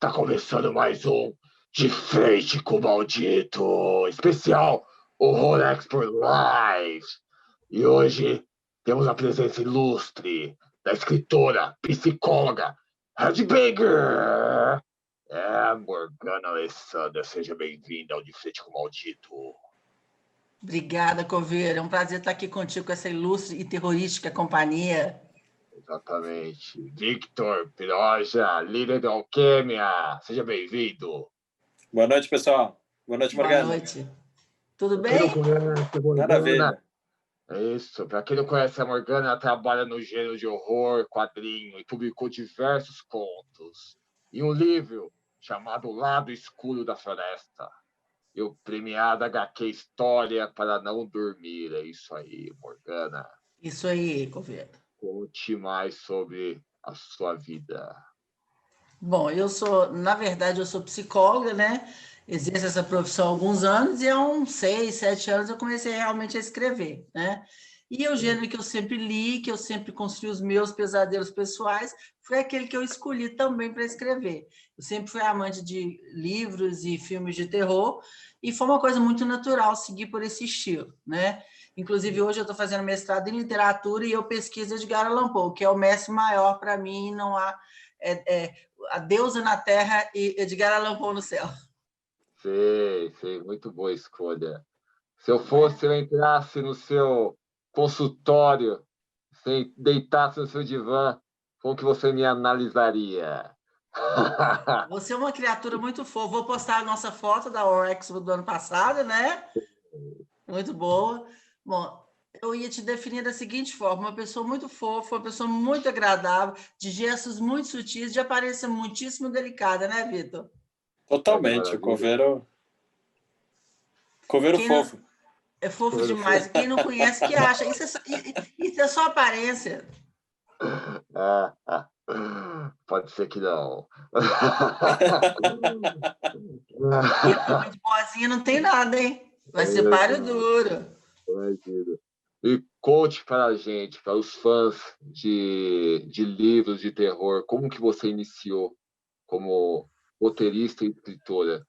Tá começando mais um De Frente com o Maldito, especial Horror Expert Live. E hoje temos a presença ilustre da escritora, psicóloga, headbanger, Morgana Alessandra. Seja bem-vinda ao De Frente com o Maldito. Obrigada, Coveiro. É um prazer estar aqui contigo com essa ilustre e terrorística companhia. Exatamente. Victor Piroja, líder da Alquêmia. Seja bem-vindo. Boa noite, pessoal. Boa noite, Morgana. Boa noite. Tudo Quem não bem? conhece a Morgana, Maravilha. é isso. Para quem não conhece a Morgana, ela trabalha no gênero de horror, quadrinho e publicou diversos contos. E um livro chamado Lado Escuro da Floresta. E o premiado HQ História para Não Dormir. É isso aí, Morgana. Isso aí, Coveiro. Conte mais sobre a sua vida. Bom, na verdade, eu sou psicóloga, né? Exerço essa profissão há alguns anos e há uns 6, 7 anos eu comecei realmente a escrever, né? E o gênero que eu sempre li, que eu sempre construí os meus pesadelos pessoais, foi aquele que eu escolhi também para escrever. Eu sempre fui amante de livros e filmes de terror e foi uma coisa muito natural seguir por esse estilo, né? Inclusive, hoje eu estou fazendo mestrado em literatura e eu pesquiso Edgar Allan Poe, que é o mestre maior para mim, e não há... a deusa na terra e Edgar Allan Poe no céu. Sei, muito boa escolha. Se eu entrasse no seu consultório, se deitasse no seu divã, como que você me analisaria? Você é uma criatura muito fofa. Vou postar a nossa foto da Orex do ano passado, né? Muito boa. Bom, eu ia te definir da seguinte forma: uma pessoa muito fofa, uma pessoa muito agradável, de gestos muito sutis, de aparência muitíssimo delicada, né, Vitor? Totalmente, o Coveiro fofo. É fofo demais. Quem não conhece, que acha. Isso é só aparência. Pode ser que não. E realmente boazinha não tem nada, hein? Vai ser páreo duro. Imagina. E conte para a gente, para os fãs de livros de terror, como que você iniciou como roteirista e escritora?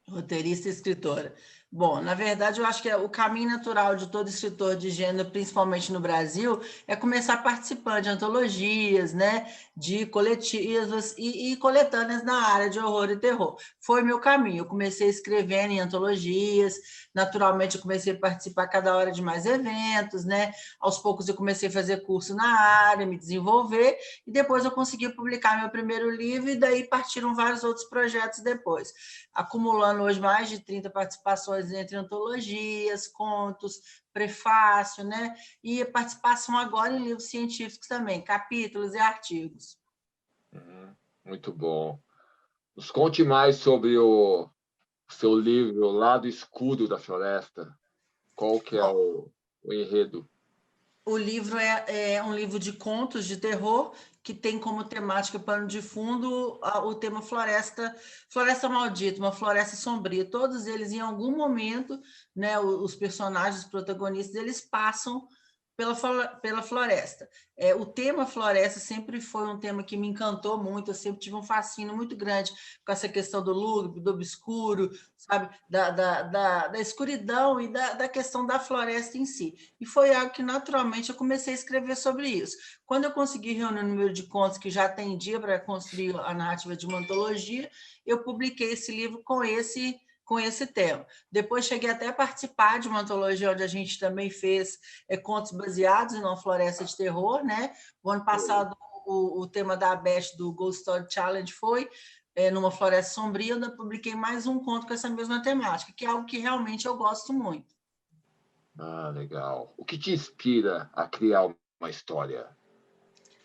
Roteirista e escritora. Bom, na verdade, eu acho que o caminho natural de todo escritor de gênero, principalmente no Brasil, é começar participando de antologias, né, de coletivas e coletâneas na área de horror e terror. Foi meu caminho. Eu comecei escrevendo em antologias, naturalmente eu comecei a participar cada hora de mais eventos, né? Aos poucos eu comecei a fazer curso na área, me desenvolver, e depois eu consegui publicar meu primeiro livro, e daí partiram vários outros projetos depois, acumulando hoje mais de 30 participações entre antologias, contos, prefácio, né? E participação agora em livros científicos também, capítulos e artigos. Muito bom. Nos conte mais sobre o seu livro Lado Escuro da Floresta. Qual que é o enredo? O livro é um livro de contos de terror que tem como temática, pano de fundo, o tema floresta maldita, uma floresta sombria. Todos eles, em algum momento, né, os personagens, os protagonistas, eles passam pela floresta. O tema floresta sempre foi um tema que me encantou muito, eu sempre tive um fascínio muito grande com essa questão do lúgubre, do obscuro, sabe? Da escuridão e da questão da floresta em si. E foi algo que, naturalmente, eu comecei a escrever sobre isso. Quando eu consegui reunir o número de contos que já atendia para construir a narrativa de uma antologia, eu publiquei esse livro com esse tema. Depois cheguei até a participar de uma antologia onde a gente também fez contos baseados em uma floresta de terror, né? O ano passado, o tema da Beth do Ghost Story Challenge foi numa floresta sombria, eu publiquei mais um conto com essa mesma temática, que é algo que realmente eu gosto muito. Legal. O que te inspira a criar uma história?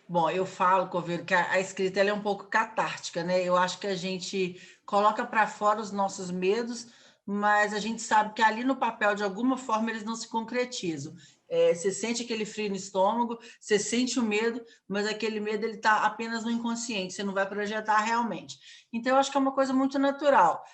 Bom, eu falo, Coveiro, que a escrita ela é um pouco catártica, né? Eu acho que a gente coloca para fora os nossos medos, mas a gente sabe que ali no papel, de alguma forma, eles não se concretizam. Você sente aquele frio no estômago, você sente o medo, mas aquele medo ele está apenas no inconsciente, você não vai projetar realmente. Então, eu acho que é uma coisa muito natural.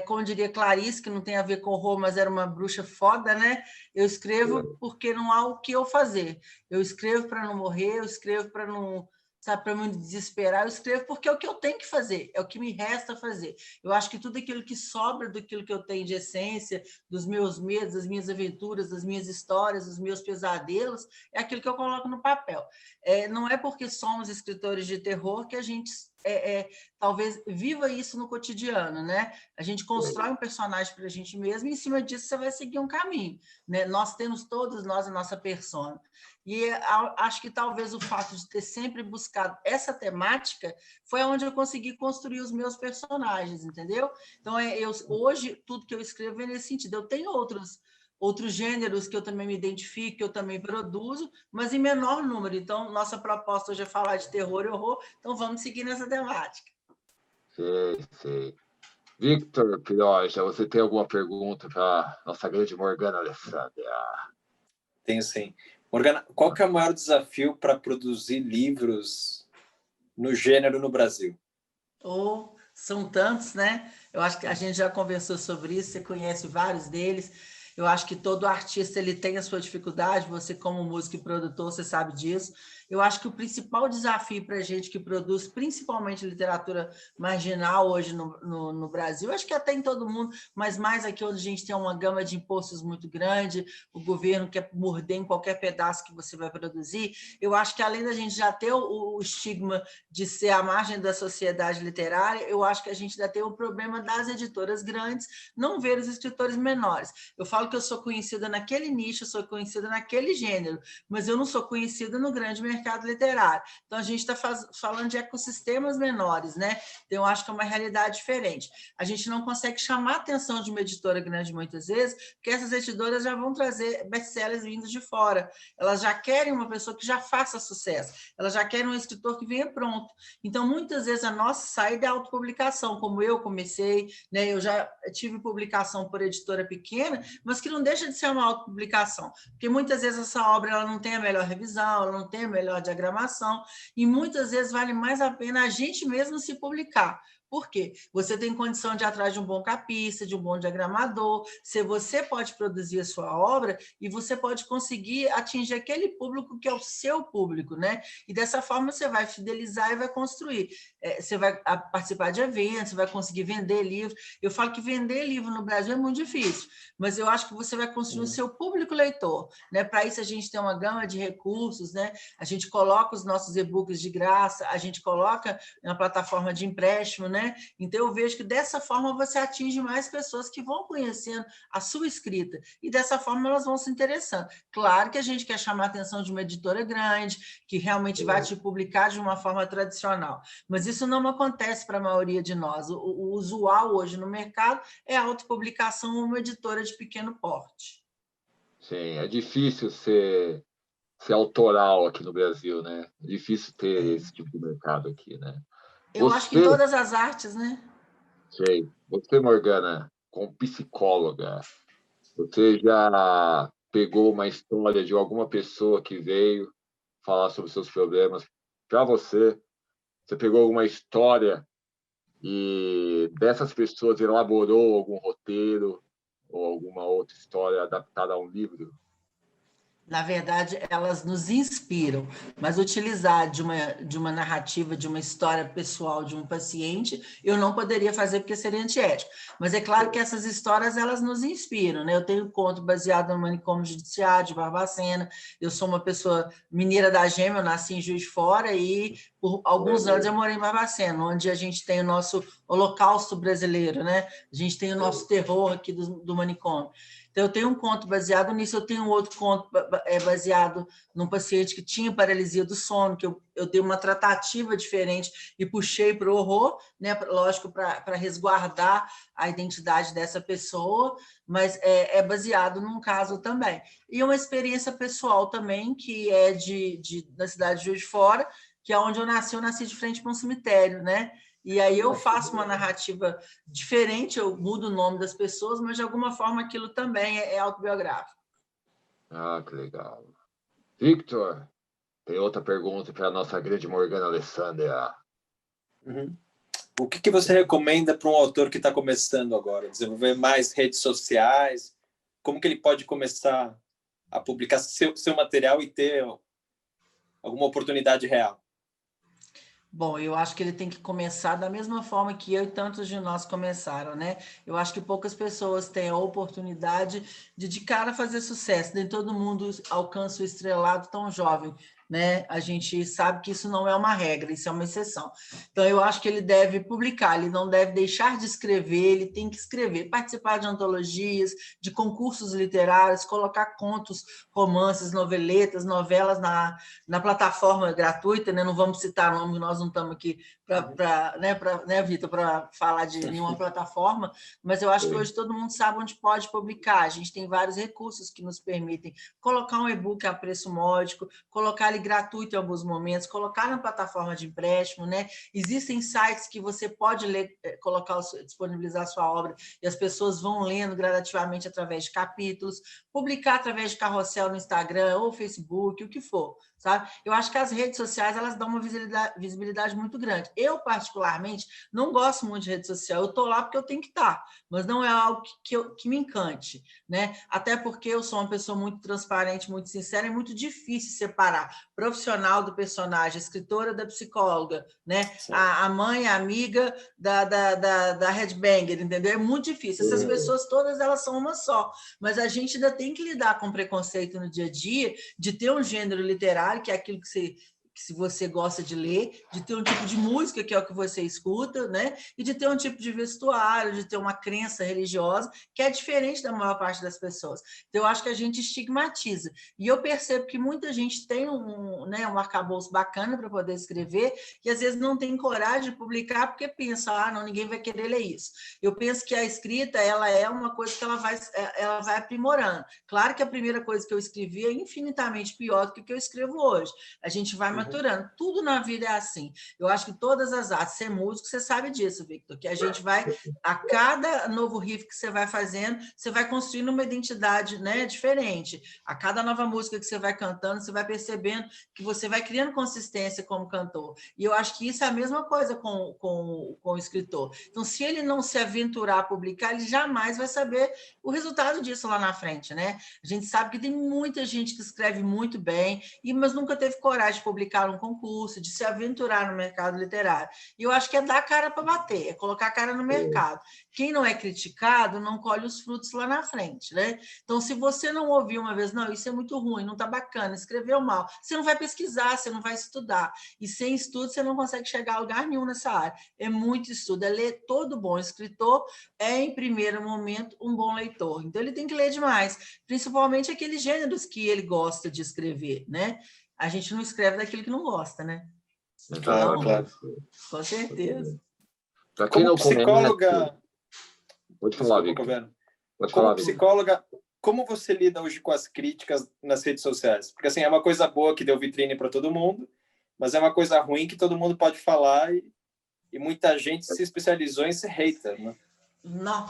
Como diria Clarice, que não tem a ver com horror, mas era uma bruxa foda, né? Eu escrevo porque não há o que eu fazer. Eu escrevo para não morrer, eu escrevo para não sabe, para me desesperar, eu escrevo porque é o que eu tenho que fazer, é o que me resta fazer. Eu acho que tudo aquilo que sobra daquilo que eu tenho de essência, dos meus medos, das minhas aventuras, das minhas histórias, dos meus pesadelos, é aquilo que eu coloco no papel. Não é porque somos escritores de terror que a gente talvez viva isso no cotidiano, né? A gente constrói um personagem para a gente mesmo e, em cima disso, você vai seguir um caminho, né? Nós temos todos nós a nossa persona. E acho que talvez o fato de ter sempre buscado essa temática foi onde eu consegui construir os meus personagens, entendeu? Então, hoje, tudo que eu escrevo é nesse sentido. Eu tenho outros gêneros que eu também me identifico, que eu também produzo, mas em menor número. Então, nossa proposta hoje é falar de terror e horror, então vamos seguir nessa temática. Sei. Victor Piroja, você tem alguma pergunta para nossa grande Morgana Alessandra? Tenho sim. Morgana, qual que é o maior desafio para produzir livros no gênero no Brasil? São tantos, né? Eu acho que a gente já conversou sobre isso, você conhece vários deles. Eu acho que todo artista ele tem a sua dificuldade, você como músico e produtor, você sabe disso. Eu acho que o principal desafio para a gente que produz, principalmente literatura marginal hoje no Brasil, acho que até em todo mundo, mas mais aqui onde a gente tem uma gama de impostos muito grande, o governo quer morder em qualquer pedaço que você vai produzir. Eu acho que além da gente já ter o estigma de ser a margem da sociedade literária, eu acho que a gente ainda tem o problema das editoras grandes não ver os escritores menores. Eu falo que eu sou conhecida naquele nicho, eu sou conhecida naquele gênero, mas eu não sou conhecida no grande mercado literário. Então, a gente está falando de ecossistemas menores, né? Então, eu acho que é uma realidade diferente. A gente não consegue chamar a atenção de uma editora grande muitas vezes, porque essas editoras já vão trazer best-sellers vindos de fora. Elas já querem uma pessoa que já faça sucesso. Elas já querem um escritor que venha pronto. Então, muitas vezes, a nossa saída é a autopublicação, como eu comecei, né? Eu já tive publicação por editora pequena, mas que não deixa de ser uma autopublicação, porque muitas vezes essa obra ela não tem a melhor revisão, ela não tem a melhor diagramação, e muitas vezes vale mais a pena a gente mesmo se publicar. Por quê? Você tem condição de ir atrás de um bom capista, de um bom diagramador, se você pode produzir a sua obra e você pode conseguir atingir aquele público que é o seu público, né? E dessa forma você vai fidelizar e vai construir. Você vai participar de eventos, você vai conseguir vender livro. Eu falo que vender livro no Brasil é muito difícil, mas eu acho que você vai construir o seu público leitor, né? Para isso a gente tem uma gama de recursos, né? A gente coloca os nossos e-books de graça, a gente coloca na plataforma de empréstimo, né? Então eu vejo que dessa forma você atinge mais pessoas que vão conhecendo a sua escrita e dessa forma elas vão se interessando. Claro que a gente quer chamar a atenção de uma editora grande, que realmente vai te publicar de uma forma tradicional, mas isso não acontece para a maioria de nós. O usual hoje no mercado é a autopublicação uma editora de pequeno porte. Sim, é difícil ser autoral aqui no Brasil, né? É difícil ter esse tipo de mercado aqui, né? Eu acho que em todas as artes, né? Sei. Você, Morgana, como psicóloga, você já pegou uma história de alguma pessoa que veio falar sobre seus problemas para você? Você pegou alguma história e dessas pessoas elaborou algum roteiro ou alguma outra história adaptada a um livro? Na verdade, elas nos inspiram, mas utilizar de uma narrativa, de uma história pessoal de um paciente, eu não poderia fazer porque seria antiético. Mas é claro que essas histórias, elas nos inspiram, né? Eu tenho um conto baseado no manicômio judiciário de Barbacena, eu sou uma pessoa mineira da Gema, eu nasci em Juiz de Fora e por alguns anos eu morei em Barbacena, onde a gente tem o nosso holocausto brasileiro, né? A gente tem o nosso terror aqui do manicômio. Então, eu tenho um conto baseado nisso, eu tenho um outro conto baseado num paciente que tinha paralisia do sono, que eu dei uma tratativa diferente e puxei para o horror, né? Lógico, para resguardar a identidade dessa pessoa, mas é baseado num caso também. E uma experiência pessoal também, que é da cidade de Juiz de Fora, que é onde eu nasci de frente para um cemitério, né? E aí eu faço uma narrativa diferente, eu mudo o nome das pessoas, mas de alguma forma aquilo também é autobiográfico. Ah, que legal. Victor, tem outra pergunta para a nossa grande Morgana Alessandra. Uhum. O que você recomenda para um autor que está começando agora? Desenvolver mais redes sociais? Como que ele pode começar a publicar seu material e ter alguma oportunidade real? Bom, eu acho que ele tem que começar da mesma forma que eu e tantos de nós começaram, né? Eu acho que poucas pessoas têm a oportunidade de cara fazer sucesso. Nem todo mundo alcança o estrelado tão jovem, né? A gente sabe que isso não é uma regra, isso é uma exceção. Então, eu acho que ele deve publicar, ele não deve deixar de escrever, ele tem que escrever, participar de antologias, de concursos literários, colocar contos, romances, noveletas, novelas na plataforma gratuita, né? Não vamos citar nome, nós não estamos aqui né, Vitor, para falar de nenhuma plataforma, mas eu acho que hoje todo mundo sabe onde pode publicar. A gente tem vários recursos que nos permitem colocar um e-book a preço módico, colocar ele gratuito em alguns momentos, colocar na plataforma de empréstimo, né? Existem sites que você pode ler, disponibilizar a sua obra e as pessoas vão lendo gradativamente através de capítulos, publicar através de carrossel no Instagram ou Facebook, o que for, sabe? Eu acho que as redes sociais elas dão uma visibilidade muito grande. Eu, particularmente, não gosto muito de rede social. Eu estou lá porque eu tenho que estar, mas não é algo que me encante, né? Até porque eu sou uma pessoa muito transparente, muito sincera, é muito difícil separar profissional do personagem, a escritora da psicóloga, né? A mãe, a amiga da headbanger, entendeu? É muito difícil. Essas pessoas todas elas são uma só, mas a gente ainda tem que lidar com preconceito no dia a dia, de ter um gênero literário, que é aquilo que se você gosta de ler, de ter um tipo de música, que é o que você escuta, né? E de ter um tipo de vestuário, de ter uma crença religiosa, que é diferente da maior parte das pessoas. Então, eu acho que a gente estigmatiza. E eu percebo que muita gente tem um arcabouço bacana para poder escrever, e às vezes não tem coragem de publicar, porque pensa, não, ninguém vai querer ler isso. Eu penso que a escrita, ela é uma coisa que ela vai aprimorando. Claro que a primeira coisa que eu escrevi é infinitamente pior do que o que eu escrevo hoje. A gente vai maturando. Tudo na vida é assim. Eu acho que todas as artes, ser músico, você sabe disso, Victor, que a gente vai, a cada novo riff que você vai fazendo, você vai construindo uma identidade, né, diferente. A cada nova música que você vai cantando, você vai percebendo que você vai criando consistência como cantor. E eu acho que isso é a mesma coisa com o escritor. Então, se ele não se aventurar a publicar, ele jamais vai saber o resultado disso lá na frente, né? A gente sabe que tem muita gente que escreve muito bem, mas nunca teve coragem de publicar um concurso, de se aventurar no mercado literário. E eu acho que é dar a cara para bater, é colocar a cara no mercado. Quem não é criticado não colhe os frutos lá na frente, né? Então, se você não ouvir uma vez, não, isso é muito ruim, não está bacana, escreveu mal, você não vai pesquisar, você não vai estudar. E sem estudo, você não consegue chegar a lugar nenhum nessa área. É muito estudo, é ler. Todo bom escritor é, em primeiro momento, um bom leitor. Então, ele tem que ler demais, principalmente aqueles gêneros que ele gosta de escrever, né? A gente não escreve daquilo que não gosta, né? Claro, então, claro. Com certeza. Para quem não psicóloga... Pode falar, Victor. Como psicóloga, como você lida hoje com as críticas nas redes sociais? Porque, assim, é uma coisa boa que deu vitrine para todo mundo, mas é uma coisa ruim que todo mundo pode falar e muita gente se especializou em ser hater, né? Não,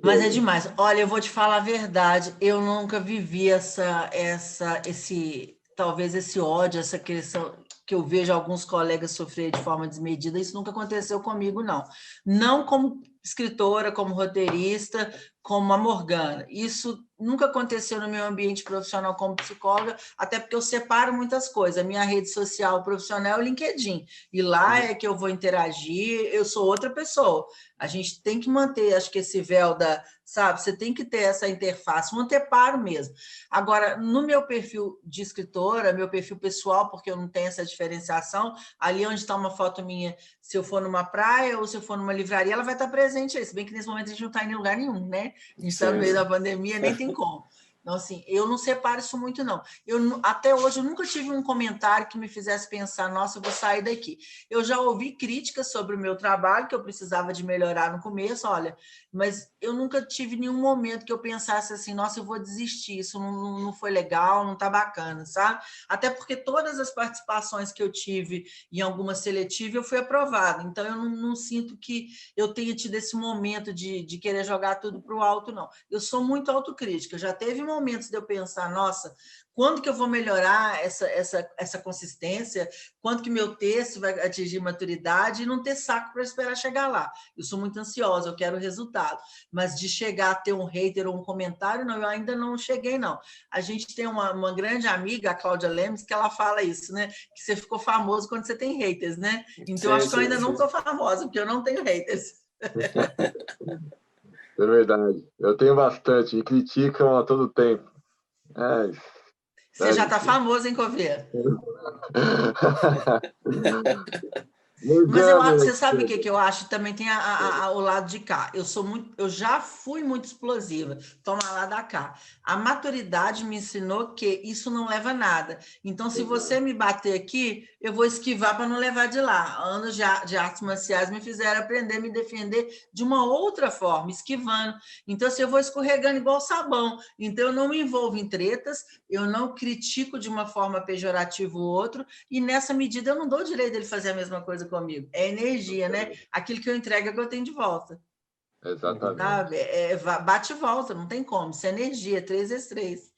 mas é demais. Olha, eu vou te falar a verdade, eu nunca vivi talvez esse ódio, essa questão que eu vejo alguns colegas sofrer de forma desmedida, isso nunca aconteceu comigo, não. Não como escritora, como roteirista, como a Morgana. Isso nunca aconteceu no meu ambiente profissional como psicóloga, até porque eu separo muitas coisas. A minha rede social profissional é o LinkedIn, e lá é que eu vou interagir, eu sou outra pessoa. A gente tem que manter, acho que esse véu sabe, você tem que ter essa interface, um anteparo mesmo. Agora, no meu perfil de escritora, meu perfil pessoal, porque eu não tenho essa diferenciação, ali onde está uma foto minha, se eu for numa praia ou se eu for numa livraria, ela vai estar presente aí, se bem que nesse momento a gente não está em lugar nenhum, né? A gente está no meio da pandemia, nem tem como. Então, assim, eu não separo isso muito, não. Até hoje, eu nunca tive um comentário que me fizesse pensar, nossa, eu vou sair daqui. Eu já ouvi críticas sobre o meu trabalho, que eu precisava de melhorar no começo, olha, mas eu nunca tive nenhum momento que eu pensasse assim, nossa, eu vou desistir, isso não foi legal, não está bacana, sabe? Até porque todas as participações que eu tive em alguma seletiva, eu fui aprovada. Então, eu não sinto que eu tenha tido esse momento de querer jogar tudo para o alto, não. Eu sou muito autocrítica, já teve momentos de eu pensar, nossa, quando que eu vou melhorar essa consistência, quando que meu texto vai atingir maturidade e não ter saco para esperar chegar lá. Eu sou muito ansiosa, eu quero o resultado. Mas de chegar a ter um hater ou um comentário, não, eu ainda não cheguei, não. A gente tem uma grande amiga, a Cláudia Lemes, que ela fala isso, né? Que você ficou famoso quando você tem haters, né? Então, eu acho que eu ainda não estou famosa, porque eu não tenho haters. É verdade. Eu tenho bastante, e criticam a todo tempo. Você já está famoso, hein, Coveiro? Mas eu acho, você sabe o que eu acho? Também tem o lado de cá. Eu já fui muito explosiva. Toma lá da cá. A maturidade me ensinou que isso não leva a nada. Então, se você me bater aqui, eu vou esquivar para não levar de lá. Anos de artes marciais me fizeram aprender a me defender de uma outra forma, esquivando. Então, assim, eu vou escorregando igual sabão. Então, eu não me envolvo em tretas, eu não critico de uma forma pejorativa o outro, e nessa medida eu não dou o direito dele fazer a mesma coisa comigo. É energia, né? Aquilo que eu entrego é que eu tenho de volta. Exatamente. Sabe? Bate e volta, não tem como. Isso é energia, 3 vezes 3.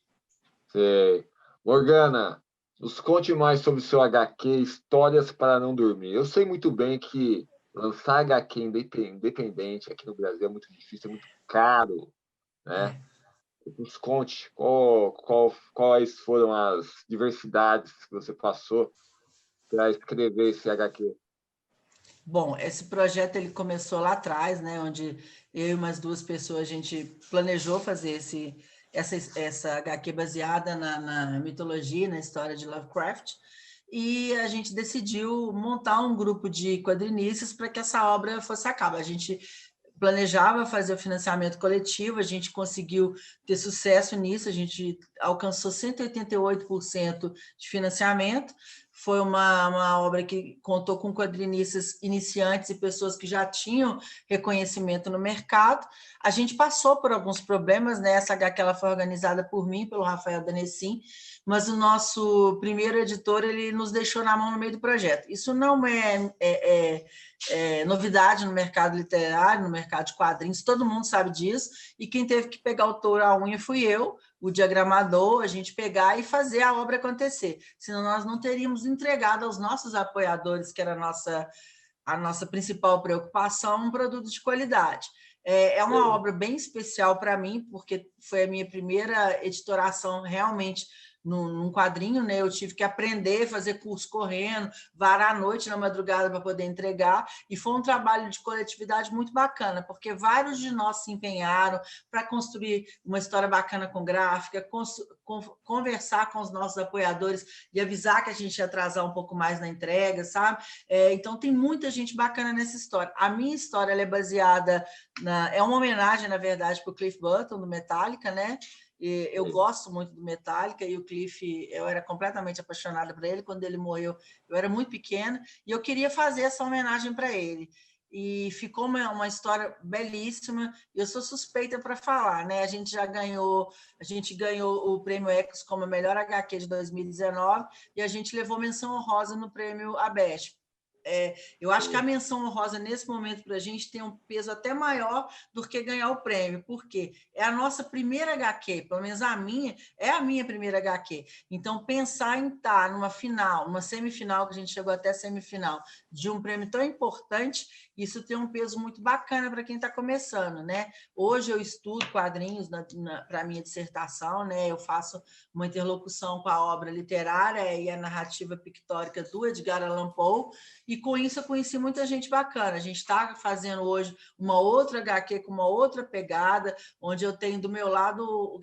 Sei. Morgana, nos conte mais sobre o seu HQ, Histórias para Não Dormir. Eu sei muito bem que lançar HQ independente aqui no Brasil é muito difícil, é muito caro, né? Nos conte quais foram as diversidades que você passou para escrever esse HQ. Bom, esse projeto ele começou lá atrás, né, onde eu e umas 2 pessoas a gente planejou fazer essa HQ baseada na mitologia, na história de Lovecraft, e a gente decidiu montar um grupo de quadrinistas para que essa obra fosse a cabo. A gente planejava fazer o financiamento coletivo, a gente conseguiu ter sucesso nisso, a gente alcançou 188% de financiamento. Foi uma obra que contou com quadrinistas iniciantes e pessoas que já tinham reconhecimento no mercado. A gente passou por alguns problemas, né? Essa HQ ela foi organizada por mim, pelo Rafael Danessim, mas o nosso primeiro editor ele nos deixou na mão no meio do projeto. Isso não é novidade no mercado literário, no mercado de quadrinhos, todo mundo sabe disso, e quem teve que pegar o touro à unha fui eu, o diagramador, a gente pegar e fazer a obra acontecer, senão nós não teríamos entregado aos nossos apoiadores, que era a nossa principal preocupação, um produto de qualidade. É uma obra bem especial para mim, porque foi a minha primeira editoração realmente num quadrinho, né? Eu tive que aprender, fazer curso correndo, varar a noite na madrugada para poder entregar, e foi um trabalho de coletividade muito bacana, porque vários de nós se empenharam para construir uma história bacana com gráfica, conversar com os nossos apoiadores e avisar que a gente ia atrasar um pouco mais na entrega, sabe? Então, tem muita gente bacana nessa história. A minha história ela é baseada é uma homenagem, na verdade, para o Cliff Burton, do Metallica, né? Eu gosto muito do Metallica, e o Cliff, eu era completamente apaixonada por ele. Quando ele morreu, eu era muito pequena, e eu queria fazer essa homenagem para ele. E ficou uma história belíssima. Eu sou suspeita para falar, né? A gente ganhou o Prêmio Ecos como a melhor HQ de 2019, e a gente levou menção honrosa no Prêmio ABESP. Eu acho que a menção honrosa nesse momento para a gente tem um peso até maior do que ganhar o prêmio, porque é a nossa primeira HQ, pelo menos a minha primeira HQ. Então, pensar em estar numa final, numa semifinal, que a gente chegou até semifinal, de um prêmio tão importante, isso tem um peso muito bacana para quem está começando, né? Hoje eu estudo quadrinhos para a minha dissertação, né? Eu faço uma interlocução com a obra literária e a narrativa pictórica do Edgar Allan Poe, e com isso eu conheci muita gente bacana. A gente está fazendo hoje uma outra HQ com uma outra pegada, onde eu tenho do meu lado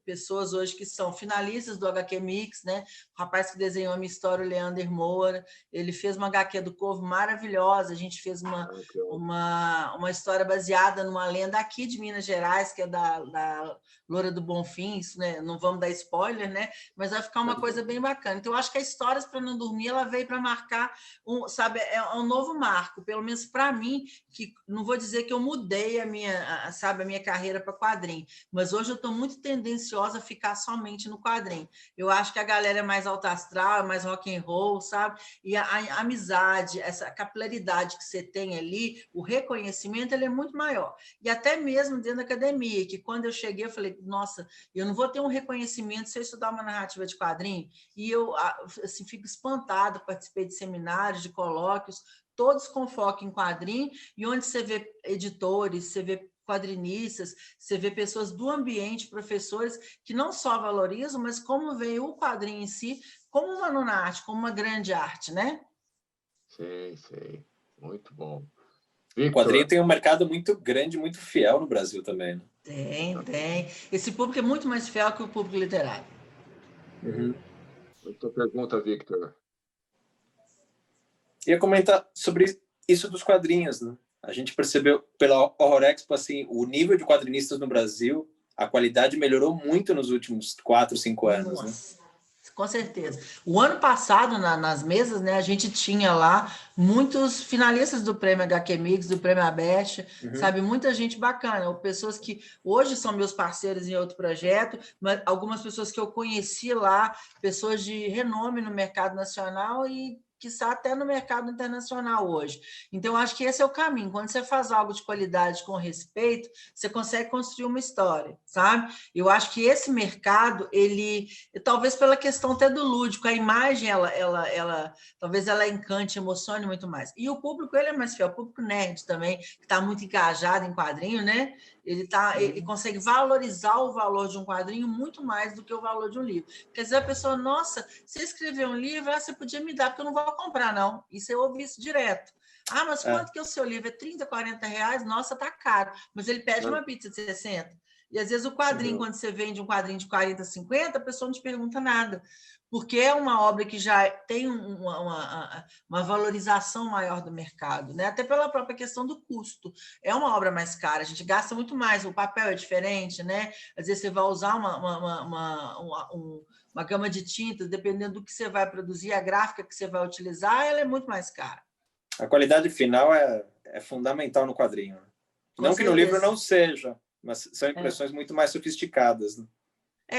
pessoas hoje que são finalistas do HQ Mix, né? O rapaz que desenhou a minha história, o Leander Moura, ele fez uma HQ do Corvo maravilhosa. A gente fez uma história baseada numa lenda aqui de Minas Gerais, que é da Loura do Bonfim, isso, né? Não vamos dar spoiler, né? Mas vai ficar uma coisa bem bacana. Então, eu acho que a Histórias para Não Dormir, ela veio para marcar um novo marco, pelo menos para mim, que não vou dizer que eu mudei a minha carreira para quadrinho, mas hoje eu estou muito tendenciosa tendenciosa a ficar somente no quadrinho. Eu acho que a galera é mais alta astral, mais rock and roll, sabe? E a amizade, essa capilaridade que você tem ali, o reconhecimento, ele é muito maior. E até mesmo dentro da academia, que quando eu cheguei, eu falei, nossa, eu não vou ter um reconhecimento se eu estudar uma narrativa de quadrinho. E eu assim, fico espantada, participei de seminários, de colóquios, todos com foco em quadrinho, e onde você vê editores, você vê quadrinistas, você vê pessoas do ambiente, professores, que não só valorizam, mas como veem o quadrinho em si como uma nona arte, como uma grande arte, né? Sei. Muito bom. O quadrinho tem um mercado muito grande, muito fiel no Brasil também, né? Tem. Esse público é muito mais fiel que o público literário. Muita pergunta, Victor. Ia comentar sobre isso dos quadrinhos, né? A gente percebeu pela Horror Expo, assim, o nível de quadrinistas no Brasil, a qualidade melhorou muito nos últimos 4, 5 anos, né? Com certeza. O ano passado, nas mesas, né, a gente tinha lá muitos finalistas do Prêmio HQ Mix, do Prêmio Abeste, sabe? Muita gente bacana, ou pessoas que hoje são meus parceiros em outro projeto, mas algumas pessoas que eu conheci lá, pessoas de renome no mercado nacional e quiçá até no mercado internacional hoje. Então, eu acho que esse é o caminho. Quando você faz algo de qualidade com respeito, você consegue construir uma história, sabe? Eu acho que esse mercado, ele, talvez pela questão até do lúdico, a imagem, talvez ela encante, emocione muito mais. E o público, ele é mais fiel, o público nerd também, que está muito engajado em quadrinho, né? Ele consegue valorizar o valor de um quadrinho muito mais do que o valor de um livro. Quer dizer, a pessoa, nossa, se escrever um livro, você podia me dar, porque eu não vou comprar, não. Isso eu ouvi isso direto. Ah, mas quanto que é o seu livro? É 30, 40 reais? Nossa, tá caro. Mas ele pede uma pizza de 60. E às vezes o quadrinho, quando você vende um quadrinho de 40, 50, a pessoa não te pergunta nada. Porque é uma obra que já tem uma valorização maior do mercado, né? Até pela própria questão do custo. É uma obra mais cara, a gente gasta muito mais, o papel é diferente, né? Às vezes você vai usar uma gama de tintas, dependendo do que você vai produzir, a gráfica que você vai utilizar, ela é muito mais cara. A qualidade final é fundamental no quadrinho. Não que no livro não seja, mas são impressões muito mais sofisticadas, né?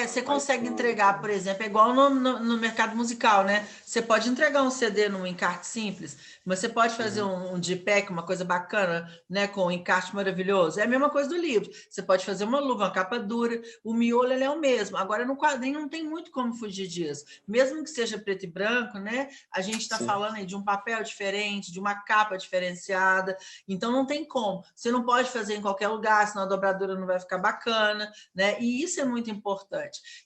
Você consegue entregar, por exemplo, é igual no mercado musical, né? Você pode entregar um CD num encarte simples, mas você pode fazer um Digipack, uma coisa bacana, né? Com um encarte maravilhoso. É a mesma coisa do livro. Você pode fazer uma luva, uma capa dura, o miolo ele é o mesmo. Agora, no quadrinho não tem muito como fugir disso. Mesmo que seja preto e branco, né? A gente está falando aí de um papel diferente, de uma capa diferenciada. Então, não tem como. Você não pode fazer em qualquer lugar, senão a dobradura não vai ficar bacana, né? E isso é muito importante.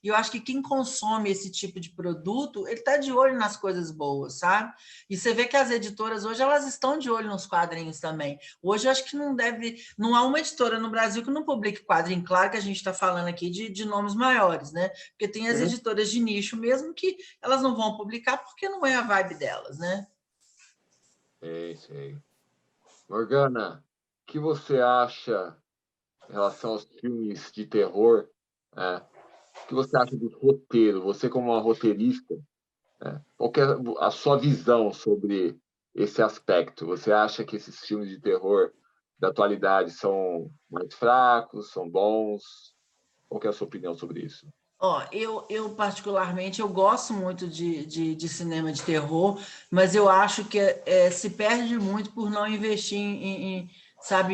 E eu acho que quem consome esse tipo de produto, ele está de olho nas coisas boas, sabe? E você vê que as editoras hoje, elas estão de olho nos quadrinhos também. Hoje eu acho que não há uma editora no Brasil que não publique quadrinho. Claro que a gente está falando aqui de nomes maiores, né? Porque tem as editoras de nicho mesmo que elas não vão publicar porque não é a vibe delas, né? Sei. Morgana, o que você acha em relação aos filmes de terror? O que você acha do roteiro? Você, como uma roteirista, qual que é a sua visão sobre esse aspecto? Você acha que esses filmes de terror da atualidade são mais fracos, são bons? Qual que é a sua opinião sobre isso? Eu particularmente, eu gosto muito de cinema de terror, mas eu acho que se perde muito por não investir em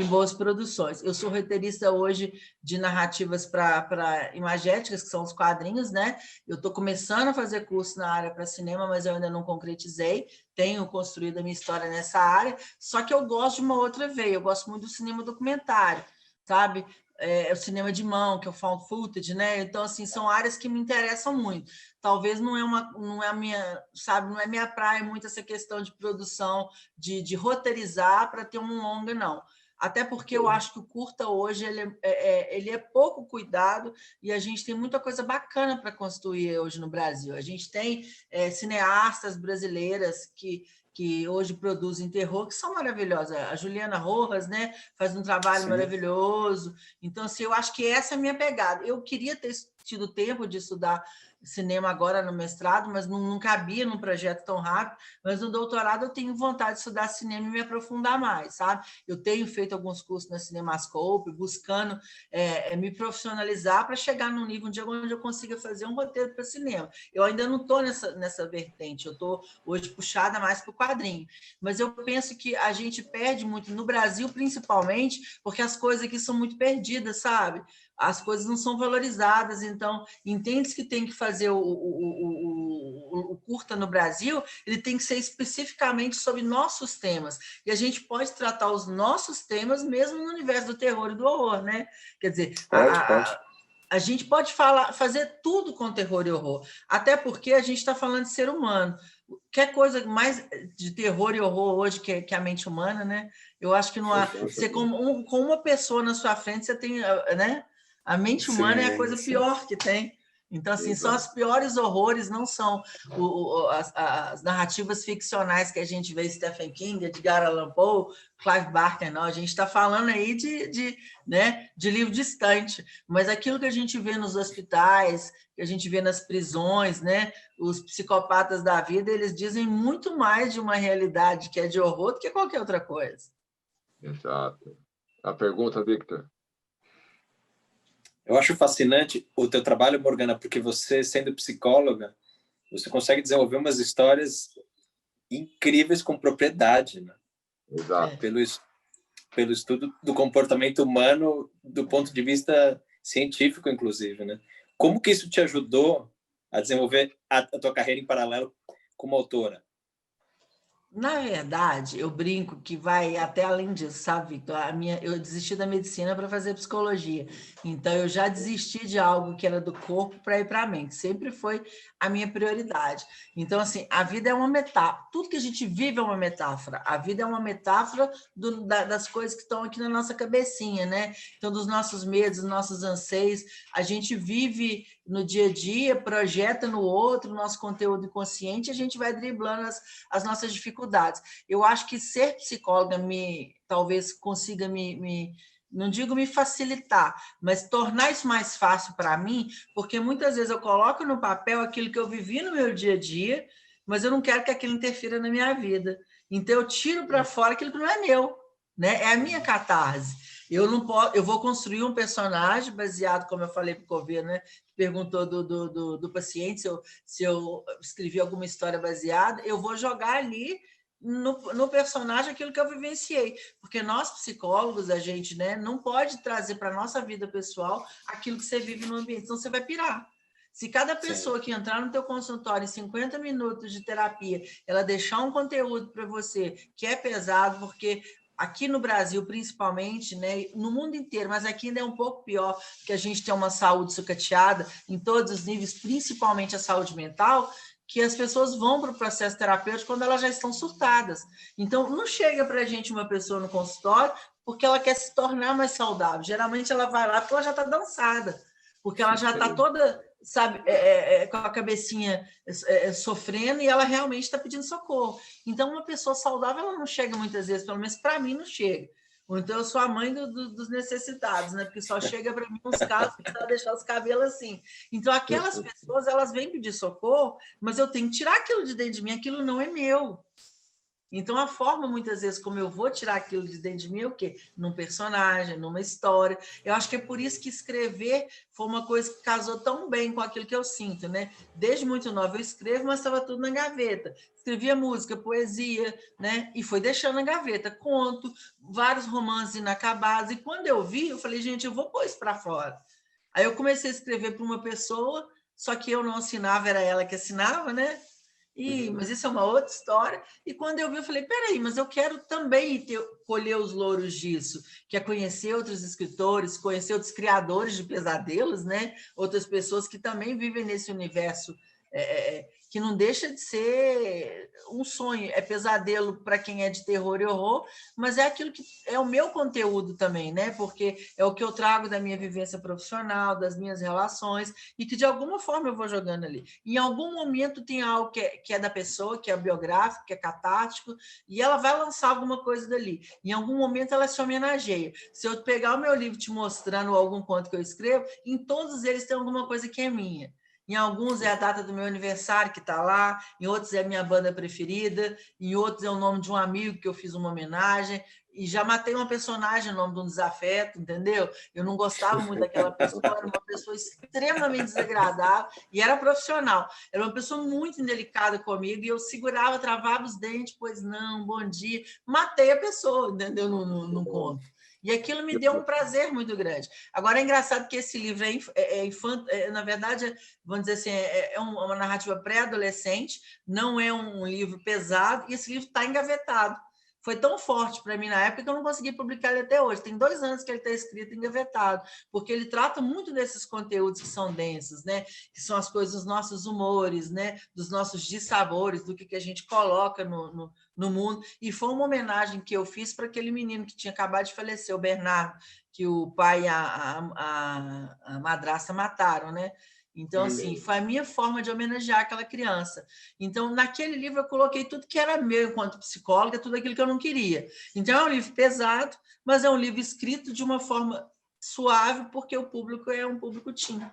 boas produções. Eu sou roteirista hoje de narrativas para imagéticas, que são os quadrinhos, né? Eu estou começando a fazer curso na área para cinema, mas eu ainda não concretizei. Tenho construído a minha história nessa área, só que eu gosto de uma outra veia, eu gosto muito do cinema documentário, sabe? O cinema de mão, que é o found footage, né? Então, assim, são áreas que me interessam muito. Talvez não é a minha, sabe, não é minha praia muito essa questão de produção, de roteirizar para ter um longa, não. Até porque eu acho que o curta hoje ele é pouco cuidado e a gente tem muita coisa bacana para construir hoje no Brasil. A gente tem cineastas brasileiras que hoje produzem terror, que são maravilhosas. A Juliana Rojas, né, faz um trabalho maravilhoso. Então, assim, eu acho que essa é a minha pegada. Eu queria ter tido tempo de estudar cinema agora no mestrado, mas não cabia num projeto tão rápido, mas no doutorado eu tenho vontade de estudar cinema e me aprofundar mais, sabe? Eu tenho feito alguns cursos na Cinemascope, buscando me profissionalizar para chegar num nível onde eu consiga fazer um roteiro para cinema. Eu ainda não estou nessa vertente, eu estou hoje puxada mais para o quadrinho, mas eu penso que a gente perde muito, no Brasil principalmente, porque as coisas aqui são muito perdidas, sabe? As coisas não são valorizadas, então entende-se que tem que fazer o curta no Brasil, ele tem que ser especificamente sobre nossos temas, e a gente pode tratar os nossos temas mesmo no universo do terror e do horror, né? Quer dizer, Pode. A gente pode fazer tudo com terror e horror, até porque a gente está falando de ser humano. Quer coisa mais de terror e horror hoje que a mente humana, né? Eu acho que não há... Você, com uma pessoa na sua frente, você tem, né? A mente humana é a coisa pior que tem. Então, assim, são os piores horrores, não são as narrativas ficcionais que a gente vê, Stephen King, Edgar Allan Poe, Clive Barker, não. A gente está falando aí de livro distante, mas aquilo que a gente vê nos hospitais, que a gente vê nas prisões, né? Os psicopatas da vida, eles dizem muito mais de uma realidade que é de horror do que qualquer outra coisa. Exato. A pergunta, Victor? Eu acho fascinante o teu trabalho, Morgana, porque você, sendo psicóloga, você consegue desenvolver umas histórias incríveis com propriedade, né? Exato. Pelo estudo do comportamento humano do ponto de vista científico, inclusive, né? Como que isso te ajudou a desenvolver a tua carreira em paralelo como autora? Na verdade, eu brinco que vai até além disso, sabe, Victor? Eu desisti da medicina para fazer psicologia. Então, eu já desisti de algo que era do corpo para ir para a mente. Sempre foi a minha prioridade. Então, assim, a vida é uma metáfora. Tudo que a gente vive é uma metáfora. A vida é uma metáfora das coisas que estão aqui na nossa cabecinha, né? Então, dos nossos medos, dos nossos anseios. A gente vive no dia a dia, projeta no outro o nosso conteúdo inconsciente, a gente vai driblando as nossas dificuldades. Eu acho que ser psicóloga talvez consiga não digo me facilitar, mas tornar isso mais fácil para mim, porque muitas vezes eu coloco no papel aquilo que eu vivi no meu dia a dia, mas eu não quero que aquilo interfira na minha vida. Então eu tiro para fora aquilo que não é meu, né? É a minha catarse. Eu vou construir um personagem baseado, como eu falei para o Coveiro, né? Perguntou do paciente se eu escrevi alguma história baseada, eu vou jogar ali no personagem aquilo que eu vivenciei, porque nós psicólogos, a gente, né, não pode trazer para a nossa vida pessoal aquilo que você vive no ambiente, senão você vai pirar. Se cada pessoa que entrar no teu consultório em 50 minutos de terapia, ela deixar um conteúdo para você que é pesado, porque aqui no Brasil, principalmente, né, no mundo inteiro, mas aqui ainda é um pouco pior, porque a gente tem uma saúde sucateada em todos os níveis, principalmente a saúde mental, que as pessoas vão para o processo terapêutico quando elas já estão surtadas. Então, não chega para a gente uma pessoa no consultório porque ela quer se tornar mais saudável. Geralmente, ela vai lá porque ela já está dançada, porque ela já está toda, sabe, com a cabecinha sofrendo e ela realmente está pedindo socorro. Então, uma pessoa saudável, ela não chega muitas vezes, pelo menos para mim não chega. Ou então eu sou a mãe dos necessitados, né? Porque só chega para mim uns casos que precisam deixar os cabelos assim. Então, aquelas pessoas, elas vêm pedir socorro, mas eu tenho que tirar aquilo de dentro de mim, aquilo não é meu. Então, a forma, muitas vezes, como eu vou tirar aquilo de dentro de mim é o quê? Num personagem, numa história. Eu acho que é por isso que escrever foi uma coisa que casou tão bem com aquilo que eu sinto, né? Desde muito nova eu escrevo, mas estava tudo na gaveta. Escrevia música, poesia, né? E foi deixando na gaveta. Conto, vários romances inacabados. E quando eu vi, eu falei, gente, eu vou pôr isso para fora. Aí eu comecei a escrever para uma pessoa, só que eu não assinava, era ela que assinava, né? Mas isso é uma outra história. E quando eu vi, eu falei, peraí, mas eu quero também colher os louros disso, que é conhecer outros escritores, conhecer outros criadores de pesadelos, né? Outras pessoas que também vivem nesse universo que não deixa de ser um sonho. É pesadelo para quem é de terror e horror, mas é aquilo que é o meu conteúdo também, né? Porque é o que eu trago da minha vivência profissional, das minhas relações, e que de alguma forma eu vou jogando ali. Em algum momento tem algo que é da pessoa, que é biográfico, que é catártico, e ela vai lançar alguma coisa dali. Em algum momento ela se homenageia. Se eu pegar o meu livro te mostrando algum conto que eu escrevo, em todos eles tem alguma coisa que é minha. Em alguns é a data do meu aniversário que está lá, em outros é a minha banda preferida, em outros é o nome de um amigo que eu fiz uma homenagem, e já matei uma personagem no nome de um desafeto, entendeu? Eu não gostava muito daquela pessoa, era uma pessoa extremamente desagradável e era profissional. Era uma pessoa muito indelicada comigo e eu segurava, travava os dentes, pois não, bom dia. Matei a pessoa, entendeu? No conto. E aquilo me deu um prazer muito grande. Agora, é engraçado que esse livro na verdade, vamos dizer assim, uma narrativa pré-adolescente, não é um livro pesado, e esse livro está engavetado. Foi tão forte para mim na época que eu não consegui publicar ele até hoje. Tem 2 anos que ele está escrito engavetado, porque ele trata muito desses conteúdos que são densos, né? Que são as coisas dos nossos humores, né? Dos nossos dissabores, do que a gente coloca no mundo. E foi uma homenagem que eu fiz para aquele menino que tinha acabado de falecer, o Bernardo, que o pai e a madrasta mataram, né? Então, assim, foi a minha forma de homenagear aquela criança. Então, naquele livro, eu coloquei tudo que era meu enquanto psicóloga, tudo aquilo que eu não queria. Então, é um livro pesado, mas é um livro escrito de uma forma suave, porque o público é um público teen.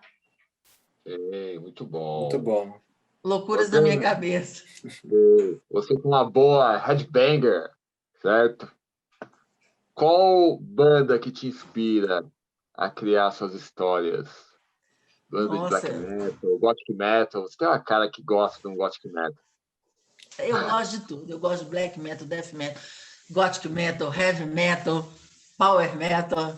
Muito bom. Muito bom. Loucuras da minha cabeça. Você com uma boa headbanger, certo? Qual banda que te inspira a criar suas histórias? Banda de black metal, gothic metal. Você tem uma cara que gosta de um gothic metal. Eu gosto de tudo. Eu gosto de black metal, death metal, gothic metal, heavy metal, power metal.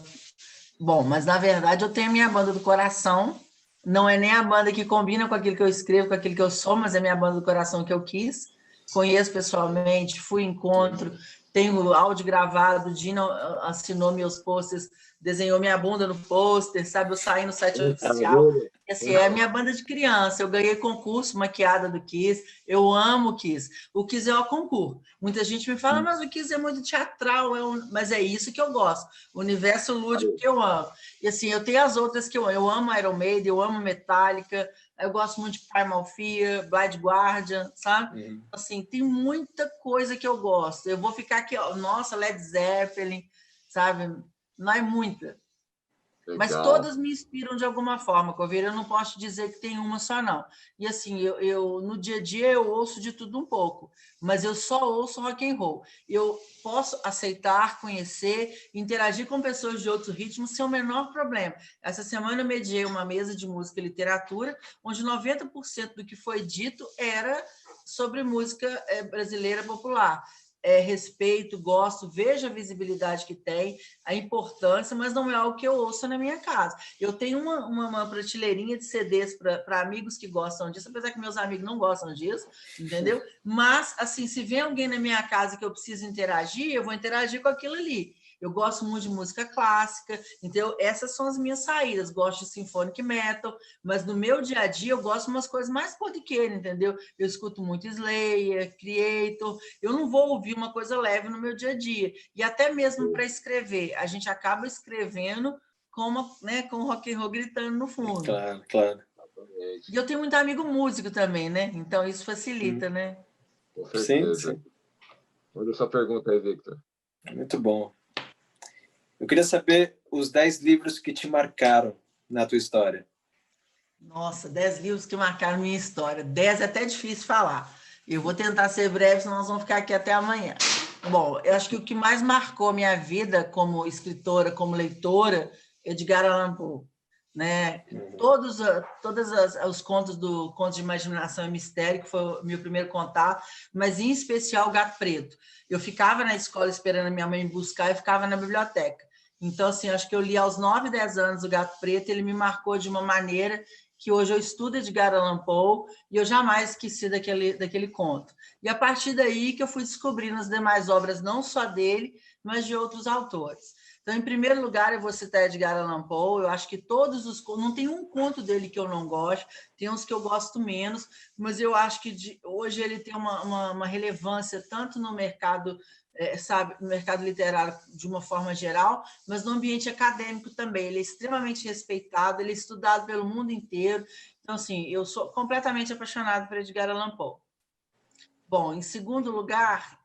Bom, mas na verdade eu tenho a minha banda do coração. Não é nem a banda que combina com aquilo que eu escrevo, com aquilo que eu sou, mas é a minha banda do coração que eu quis. Conheço pessoalmente, fui em encontro, tenho áudio gravado, Dina assinou meus posters, desenhou minha bunda no pôster, sabe? Eu saí no site oficial. Assim, é a minha banda de criança. Eu ganhei concurso maquiada do Kiss. Eu amo o Kiss. O Kiss é o concurso. Muita gente me fala, mas o Kiss é muito teatral. Mas é isso que eu gosto. O universo lúdico que eu amo. E assim, eu tenho as outras que eu amo. Eu amo Iron Maiden, eu amo Metallica, eu gosto muito de Primal Fear, Blind Guardian, sabe? Assim, tem muita coisa que eu gosto. Eu vou ficar aqui, ó, nossa, Led Zeppelin, sabe? Não é muita. Legal. Mas todas me inspiram de alguma forma, Coveiro. Eu não posso dizer que tem uma só, não. E assim, eu no dia a dia eu ouço de tudo um pouco, mas eu só ouço rock and roll. Eu posso aceitar, conhecer, interagir com pessoas de outros ritmos sem o menor problema. Essa semana eu mediei uma mesa de música e literatura, onde 90% do que foi dito era sobre música brasileira popular. Respeito, gosto, vejo a visibilidade que tem, a importância, mas não é algo que eu ouço na minha casa. Eu tenho uma prateleirinha de CDs para amigos que gostam disso, apesar que meus amigos não gostam disso, entendeu? Mas, assim, se vem alguém na minha casa que eu preciso interagir, eu vou interagir com aquilo ali. Eu gosto muito de música clássica, então essas são as minhas saídas. Gosto de symphonic metal, mas no meu dia a dia eu gosto de umas coisas mais corriqueiras, entendeu? Eu escuto muito Slayer, Creator. Eu não vou ouvir uma coisa leve no meu dia a dia. E até mesmo para escrever, a gente acaba escrevendo com o rock and roll gritando no fundo. Claro, claro. E eu tenho muito amigo músico também, né? Então isso facilita, né? Com certeza. Sim. Manda sua pergunta aí, Victor. Muito bom. Eu queria saber os 10 livros que te marcaram na tua história. Nossa, 10 livros que marcaram minha história. 10 é até difícil falar. Eu vou tentar ser breve, senão nós vamos ficar aqui até amanhã. Bom, eu acho que o que mais marcou minha vida como escritora, como leitora, é Edgar Allan Poe, né? Todos os contos do Contos de Imaginação e Mistério, que foi o meu primeiro contato, mas em especial o Gato Preto. Eu ficava na escola esperando a minha mãe me buscar e ficava na biblioteca. Então, assim, acho que eu li aos 9, 10 anos o Gato Preto, ele me marcou de uma maneira que hoje eu estudo Edgar Allan Poe e eu jamais esqueci daquele conto. E a partir daí que eu fui descobrindo as demais obras, não só dele, mas de outros autores. Então, em primeiro lugar, eu vou citar Edgar Allan Poe. Eu acho que todos os... Não tem um conto dele que eu não gosto, tem uns que eu gosto menos, mas eu acho que hoje ele tem uma relevância tanto no mercado... no mercado literário de uma forma geral, mas no ambiente acadêmico também. Ele é extremamente respeitado, ele é estudado pelo mundo inteiro. Então, assim, eu sou completamente apaixonado por Edgar Allan Poe. Bom, em segundo lugar,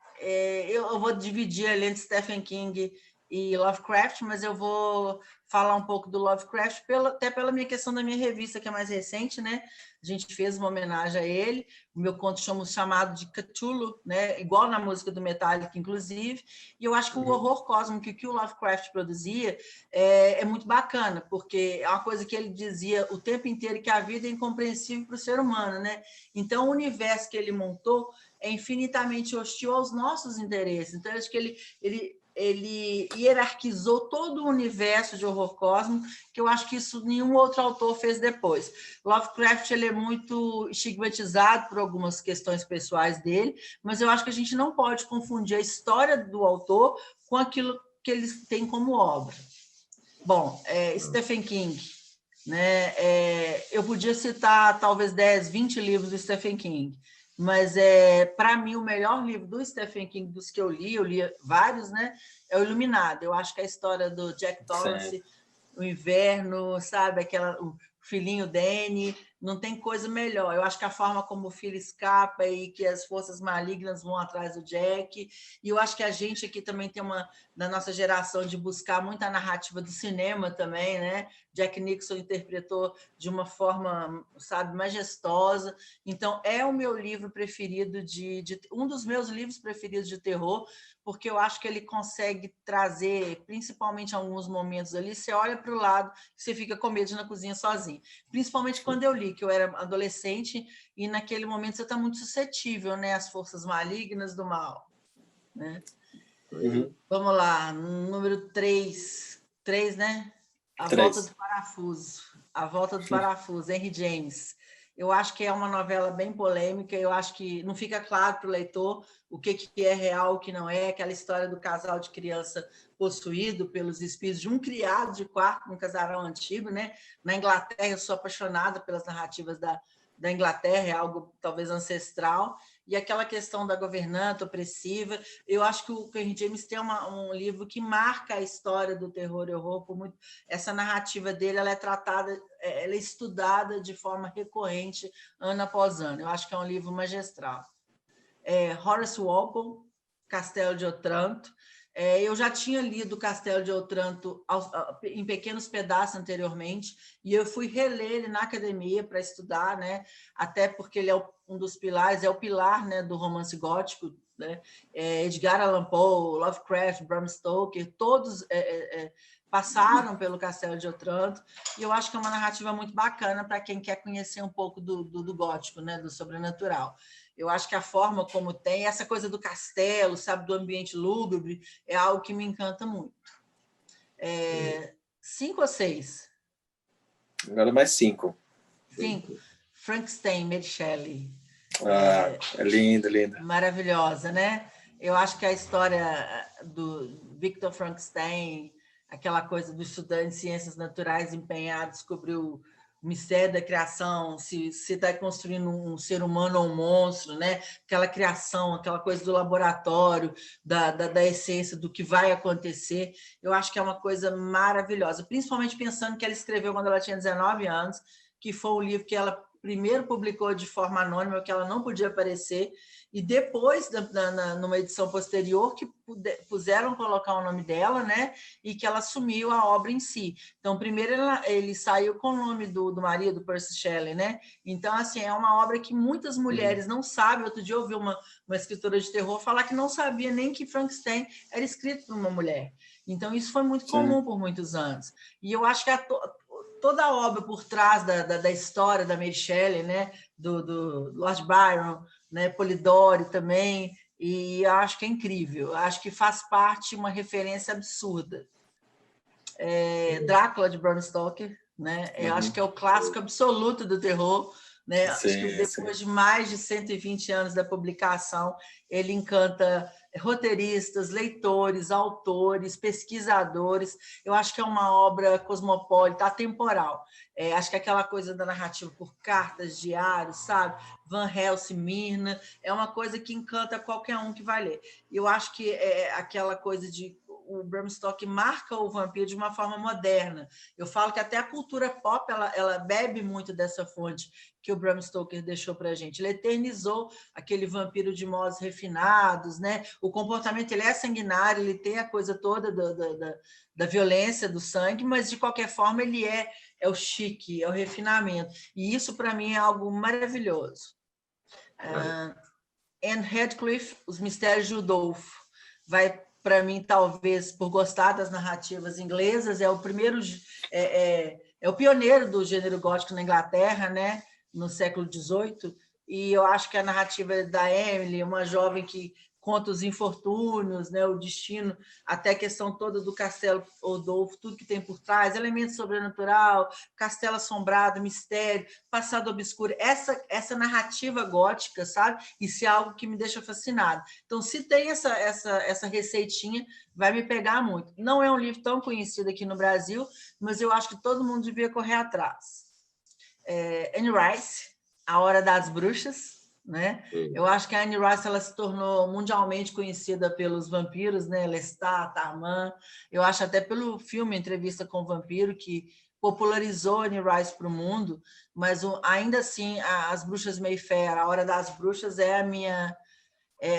eu vou dividir ali entre Stephen King e Lovecraft, mas eu vou falar um pouco do Lovecraft, até pela minha questão da minha revista, que é mais recente, né? A gente fez uma homenagem a ele. O meu conto chamado de Cthulhu, né? Igual na música do Metallica, inclusive. E eu acho que o horror cósmico que o Lovecraft produzia é muito bacana, porque é uma coisa que ele dizia o tempo inteiro, que a vida é incompreensível para o ser humano, né? Então, o universo que ele montou é infinitamente hostil aos nossos interesses. Então, eu acho que ele hierarquizou todo o universo de horror cósmico, que eu acho que isso nenhum outro autor fez depois. Lovecraft ele é muito estigmatizado por algumas questões pessoais dele, mas eu acho que a gente não pode confundir a história do autor com aquilo que ele tem como obra. Bom, Stephen King, né? Eu podia citar talvez 10, 20 livros do Stephen King, mas para mim o melhor livro do Stephen King, dos que eu li vários, né? É o Iluminado. Eu acho que a história do Jack Torrance, o inverno, sabe? O filhinho Danny, não tem coisa melhor. Eu acho que a forma como o filho escapa e que as forças malignas vão atrás do Jack, e eu acho que a gente aqui também tem da nossa geração, de buscar muita narrativa do cinema também, né? Jack Nicholson interpretou de uma forma, sabe, majestosa. Então, é o meu livro preferido, um dos meus livros preferidos de terror, porque eu acho que ele consegue trazer, principalmente em alguns momentos ali, você olha para o lado e você fica com medo de ir na cozinha sozinho. Principalmente quando eu li, que eu era adolescente, e naquele momento você está muito suscetível, né, às forças malignas do mal. Né? Vamos lá, número 3, né? A Volta do Parafuso. A Volta do Parafuso, Henry James. Eu acho que é uma novela bem polêmica, eu acho que não fica claro para o leitor o que é real, o que não é, aquela história do casal de criança possuído pelos espíritos de um criado de quarto num casarão antigo, né? Na Inglaterra, eu sou apaixonada pelas narrativas da Inglaterra, é algo talvez ancestral, e aquela questão da governanta opressiva. Eu acho que o Henry James tem um livro que marca a história do terror e horror por muito. Essa narrativa dele, ela é tratada, ela é estudada de forma recorrente, ano após ano. Eu acho que é um livro magistral. Horace Walpole, Castelo de Otranto. Eu já tinha lido Castelo de Otranto em pequenos pedaços anteriormente, e eu fui reler ele na academia para estudar, né? Até porque ele é um dos pilares, é o pilar, né, do romance gótico, né? Edgar Allan Poe, Lovecraft, Bram Stoker, todos passaram pelo Castelo de Otranto, e eu acho que é uma narrativa muito bacana para quem quer conhecer um pouco do gótico, né, do sobrenatural. Eu acho que a forma como tem, essa coisa do castelo, sabe, do ambiente lúgubre, é algo que me encanta muito. 5 ou 6? Agora mais 5. 5. Frankenstein, Mary Shelley. É lindo, lindo. Maravilhosa, né? Eu acho que a história do Victor Frankenstein, aquela coisa do estudante de ciências naturais empenhado a descobrir o mistério da criação, se está construindo um ser humano ou um monstro, né? Aquela criação, aquela coisa do laboratório, da essência do que vai acontecer, eu acho que é uma coisa maravilhosa, principalmente pensando que ela escreveu quando ela tinha 19 anos, que foi um livro que ela primeiro publicou de forma anônima, que ela não podia aparecer, e depois, numa edição posterior, que puseram colocar o nome dela, né? E que ela assumiu a obra em si. Então, primeiro ele saiu com o nome do marido, Percy Shelley, né? Então, assim, é uma obra que muitas mulheres não sabem. Outro dia eu ouvi uma escritora de terror falar que não sabia nem que Frankenstein era escrito por uma mulher. Então, isso foi muito comum por muitos anos. E eu acho que toda a obra por trás da história da Mary Shelley, né? do Lord Byron, né? Polidori também, e acho que é incrível. Acho que faz parte uma referência absurda. Drácula, de Bram Stoker, né? Eu acho que é o clássico absoluto do terror. Né? Acho que depois de mais de 120 anos da publicação, ele encanta roteiristas, leitores, autores, pesquisadores. Eu acho que é uma obra cosmopolita, atemporal. Acho que aquela coisa da narrativa por cartas, diários, sabe? Van Helsing, Myrna, é uma coisa que encanta qualquer um que vai ler. Eu acho que aquela coisa de o Bram Stoker marca o vampiro de uma forma moderna. Eu falo que até a cultura pop ela bebe muito dessa fonte que o Bram Stoker deixou para a gente. Ele eternizou aquele vampiro de modos refinados, né? O comportamento ele é sanguinário, ele tem a coisa toda da violência, do sangue, mas, de qualquer forma, ele é o chique, é o refinamento. E isso, para mim, é algo maravilhoso. Anne Radcliffe, Os Mistérios de Udolpho. Vai, para mim, talvez, por gostar das narrativas inglesas, é o primeiro... É o pioneiro do gênero gótico na Inglaterra, né? No século XVIII, e eu acho que a narrativa da Emily, uma jovem que conta os infortúnios, né, o destino, até a questão toda do Castelo Udolpho, tudo que tem por trás, elemento sobrenatural, castelo assombrado, mistério, passado obscuro, essa narrativa gótica, sabe? Isso é algo que me deixa fascinado. Então, se tem essa receitinha, vai me pegar muito. Não é um livro tão conhecido aqui no Brasil, mas eu acho que todo mundo devia correr atrás. Anne Rice, A Hora das Bruxas, né? Eu acho que a Anne Rice ela se tornou mundialmente conhecida pelos vampiros, né? Lestat, Tarman. Eu acho até pelo filme Entrevista com o Vampiro, que popularizou Anne Rice para o mundo, mas ainda assim, As Bruxas Mayfair, A Hora das Bruxas, é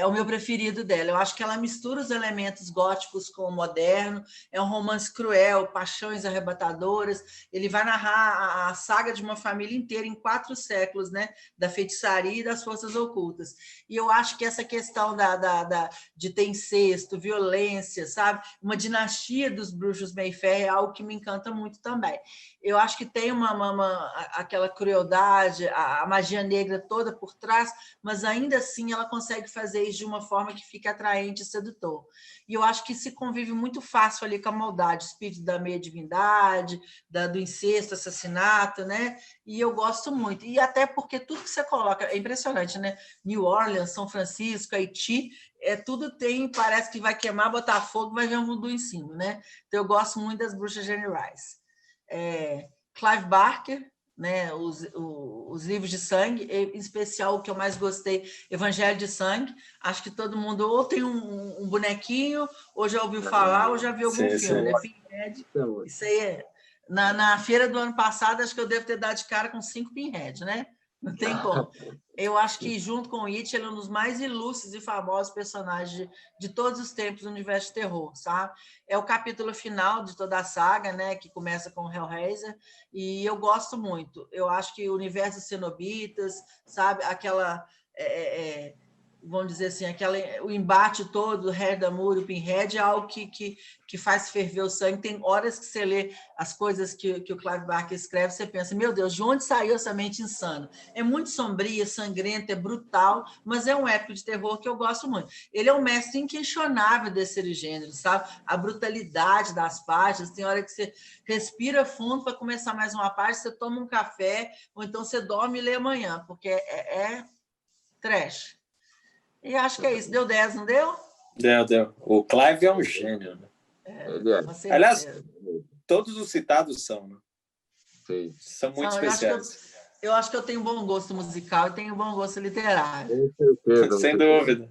o meu preferido dela. Eu acho que ela mistura os elementos góticos com o moderno, é um romance cruel, paixões arrebatadoras, ele vai narrar a saga de uma família inteira em 4 séculos, né? Da feitiçaria e das forças ocultas. E eu acho que essa questão de ter incesto, violência, sabe? Uma dinastia dos bruxos Mayfair é algo que me encanta muito também. Eu acho que tem aquela crueldade, a magia negra toda por trás, mas ainda assim ela consegue fazer isso de uma forma que fica atraente e sedutor. E eu acho que se convive muito fácil ali com a maldade, o espírito da meia-divindade, do incesto, assassinato, né? E eu gosto muito. E até porque tudo que você coloca, é impressionante, né? New Orleans, São Francisco, Haiti, tudo parece que vai queimar, botar fogo, vai ver um voodoo em cima, né? Então eu gosto muito das Bruxas de Anne Rice. Clive Barker, né, os livros de sangue, em especial o que eu mais gostei, Evangelho de Sangue. Acho que todo mundo ou tem um bonequinho, ou já ouviu falar, ou já viu algum filme, né? Pinhead. Isso aí na feira do ano passado, acho que eu devo ter dado de cara com 5 Pinhead, né? Não tem como. Eu acho que, junto com o It, ele é um dos mais ilustres e famosos personagens de todos os tempos do universo de terror, sabe? É o capítulo final de toda a saga, né? Que começa com Hellraiser, e eu gosto muito. Eu acho que o universo dos cenobitas, sabe? Aquela... vamos dizer assim, o embate todo do Herdamur e o Pinhead é algo que faz ferver o sangue. Tem horas que você lê as coisas que o Clive Barker escreve, você pensa, meu Deus, de onde saiu essa mente insana? É muito sombria, sangrenta, é brutal, mas é um épico de terror que eu gosto muito. Ele é um mestre inquestionável desse gênero, sabe? A brutalidade das páginas, tem hora que você respira fundo para começar mais uma página, você toma um café, ou então você dorme e lê amanhã, porque é trash. E acho que é isso. Deu 10, não deu? Deu. O Clive é um gênio, né? Aliás, todos os citados são, né? Sim. São muito especiais. Eu acho que eu tenho bom gosto musical e tenho bom gosto literário. Com certeza. Sem dúvida.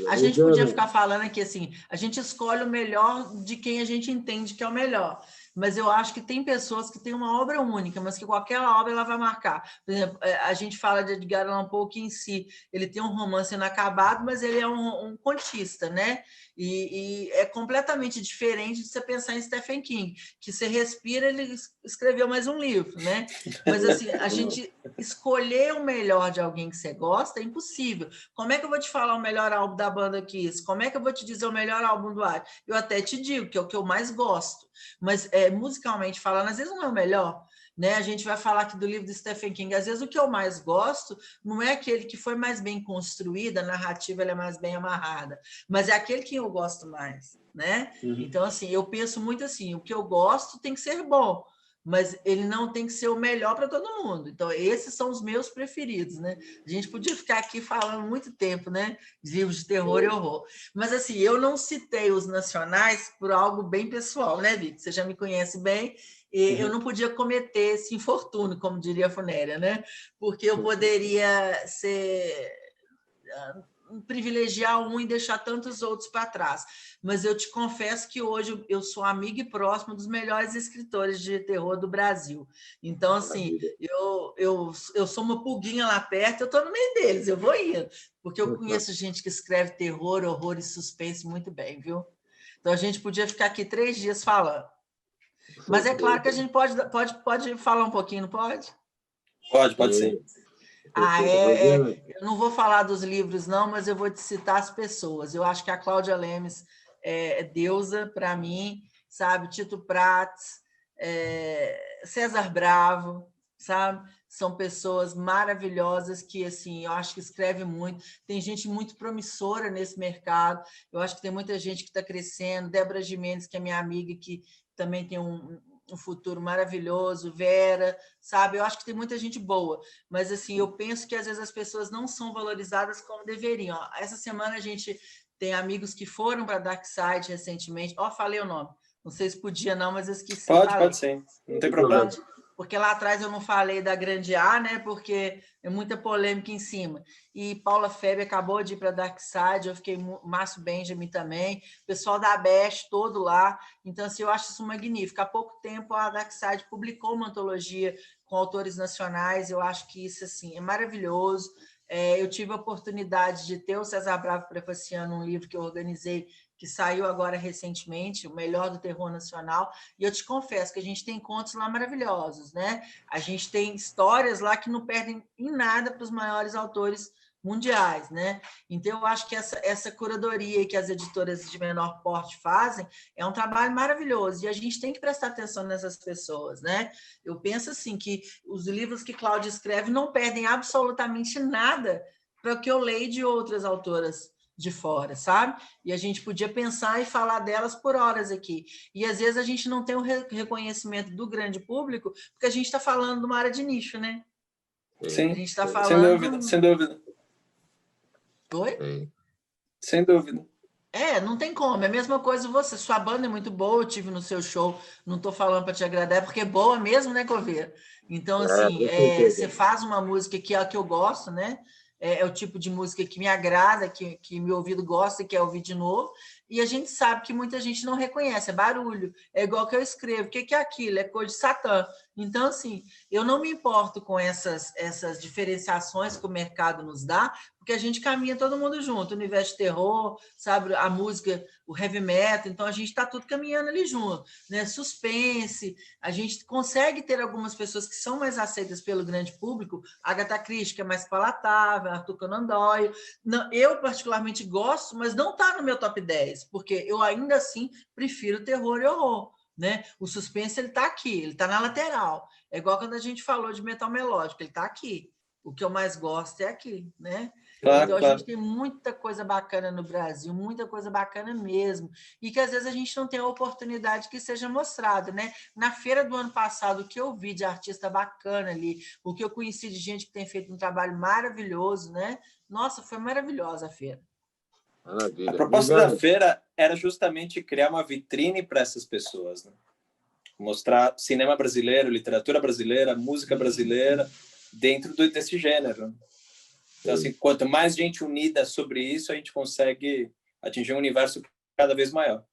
A gente podia ficar falando aqui assim, a gente escolhe o melhor de quem a gente entende que é o melhor. Mas eu acho que tem pessoas que têm uma obra única, mas que qualquer obra ela vai marcar. Por exemplo, a gente fala de Edgar Allan Poe, que em si ele tem um romance inacabado, mas ele é um contista, né? E é completamente diferente de você pensar em Stephen King, que você respira, ele escreveu mais um livro, né? Mas assim, a gente escolher o melhor de alguém que você gosta é impossível. Como é que eu vou te falar o melhor álbum da banda Kiss? Como é que eu vou te dizer o melhor álbum do Ar? Eu até te digo que é o que eu mais gosto, mas musicalmente falando, às vezes não é o melhor, né? A gente vai falar aqui do livro do Stephen King, às vezes o que eu mais gosto não é aquele que foi mais bem construído, a narrativa ela é mais bem amarrada, mas é aquele que eu gosto mais, né? Então, assim, eu penso muito assim, o que eu gosto tem que ser bom, mas ele não tem que ser o melhor para todo mundo. Então, esses são os meus preferidos, né? A gente podia ficar aqui falando muito tempo, né? De livros de terror e horror. Mas, assim, eu não citei os nacionais por algo bem pessoal, né, Vitor? Você já me conhece bem, e eu não podia cometer esse infortúnio, como diria a Funéria, né? Porque eu poderia ser... privilegiar um e deixar tantos outros para trás. Mas eu te confesso que hoje eu sou amiga e próxima dos melhores escritores de terror do Brasil. Então, assim, eu sou uma pulguinha lá perto, eu estou no meio deles, eu vou indo, porque eu conheço gente que escreve terror, horror e suspense muito bem, viu? Então, a gente podia ficar aqui 3 dias falando. Mas é claro que a gente pode falar um pouquinho, não pode? Pode sim. Eu não vou falar dos livros, não, mas eu vou te citar as pessoas. Eu acho que a Cláudia Lemes é deusa para mim, sabe? Tito Prats, César Bravo, sabe? São pessoas maravilhosas que, assim, eu acho que escrevem muito. Tem gente muito promissora nesse mercado. Eu acho que tem muita gente que está crescendo. Débora Gimenez, que é minha amiga, que também tem um futuro maravilhoso, Vera, sabe? Eu acho que tem muita gente boa, mas assim, eu penso que às vezes as pessoas não são valorizadas como deveriam. Essa semana a gente tem amigos que foram para Dark Side recentemente. Falei o nome. Não sei se podia não, mas eu esqueci. Pode sim. Não tem problema. Porque lá atrás eu não falei da Grande A, né? Porque é muita polêmica em cima. E Paula Febre acabou de ir para Dark Side, eu fiquei, Márcio Benjamin também, o pessoal da ABEST todo lá. Então, assim, eu acho isso magnífico. Há pouco tempo a Dark Side publicou uma antologia com autores nacionais, eu acho que isso, assim, é maravilhoso. Eu tive a oportunidade de ter o César Bravo prefaciando um livro que eu organizei, que saiu agora recentemente, O Melhor do Terror Nacional, e eu te confesso que a gente tem contos lá maravilhosos, né? A gente tem histórias lá que não perdem em nada para os maiores autores mundiais, né? Então, eu acho que essa curadoria que as editoras de menor porte fazem é um trabalho maravilhoso, e a gente tem que prestar atenção nessas pessoas, né? Eu penso assim, que os livros que Cláudia escreve não perdem absolutamente nada para o que eu leio de outras autoras de fora, sabe? E a gente podia pensar e falar delas por horas aqui. E às vezes a gente não tem o reconhecimento do grande público, porque a gente está falando de uma área de nicho, né? Sim, a gente está falando... sem dúvida. Oi? Sem dúvida. Não tem como. É a mesma coisa você. Sua banda é muito boa, eu tive no seu show, não estou falando para te agradar, é porque é boa mesmo, né, Coveira? Então, assim, você faz uma música que é a que eu gosto, né? É o tipo de música que me agrada, que meu ouvido gosta e quer ouvir de novo, e a gente sabe que muita gente não reconhece, é barulho, é igual que eu escrevo, o que é aquilo? É cor de Satã. Então, assim, eu não me importo com essas diferenciações que o mercado nos dá, porque a gente caminha todo mundo junto, o universo de terror, sabe, a música, o heavy metal, então a gente está tudo caminhando ali junto, né? Suspense, a gente consegue ter algumas pessoas que são mais aceitas pelo grande público, Agatha Christie, que é mais palatável, Arthur Conan Doyle, eu particularmente gosto, mas não está no meu top 10, porque eu ainda assim prefiro terror e horror, né? O suspense ele está aqui, ele está na lateral, é igual quando a gente falou de metal melódico, ele está aqui, o que eu mais gosto é aqui, né? Então, a gente tem muita coisa bacana no Brasil, muita coisa bacana mesmo, e que às vezes a gente não tem a oportunidade que seja mostrado, né? Na feira do ano passado, o que eu vi de artista bacana ali, o que eu conheci de gente que tem feito um trabalho maravilhoso, né? Nossa, foi maravilhosa a feira. Maravilha. A proposta da feira era justamente criar uma vitrine para essas pessoas, né? Mostrar cinema brasileiro, literatura brasileira, música brasileira dentro desse gênero. Então, assim, quanto mais gente unida sobre isso, a gente consegue atingir um universo cada vez maior.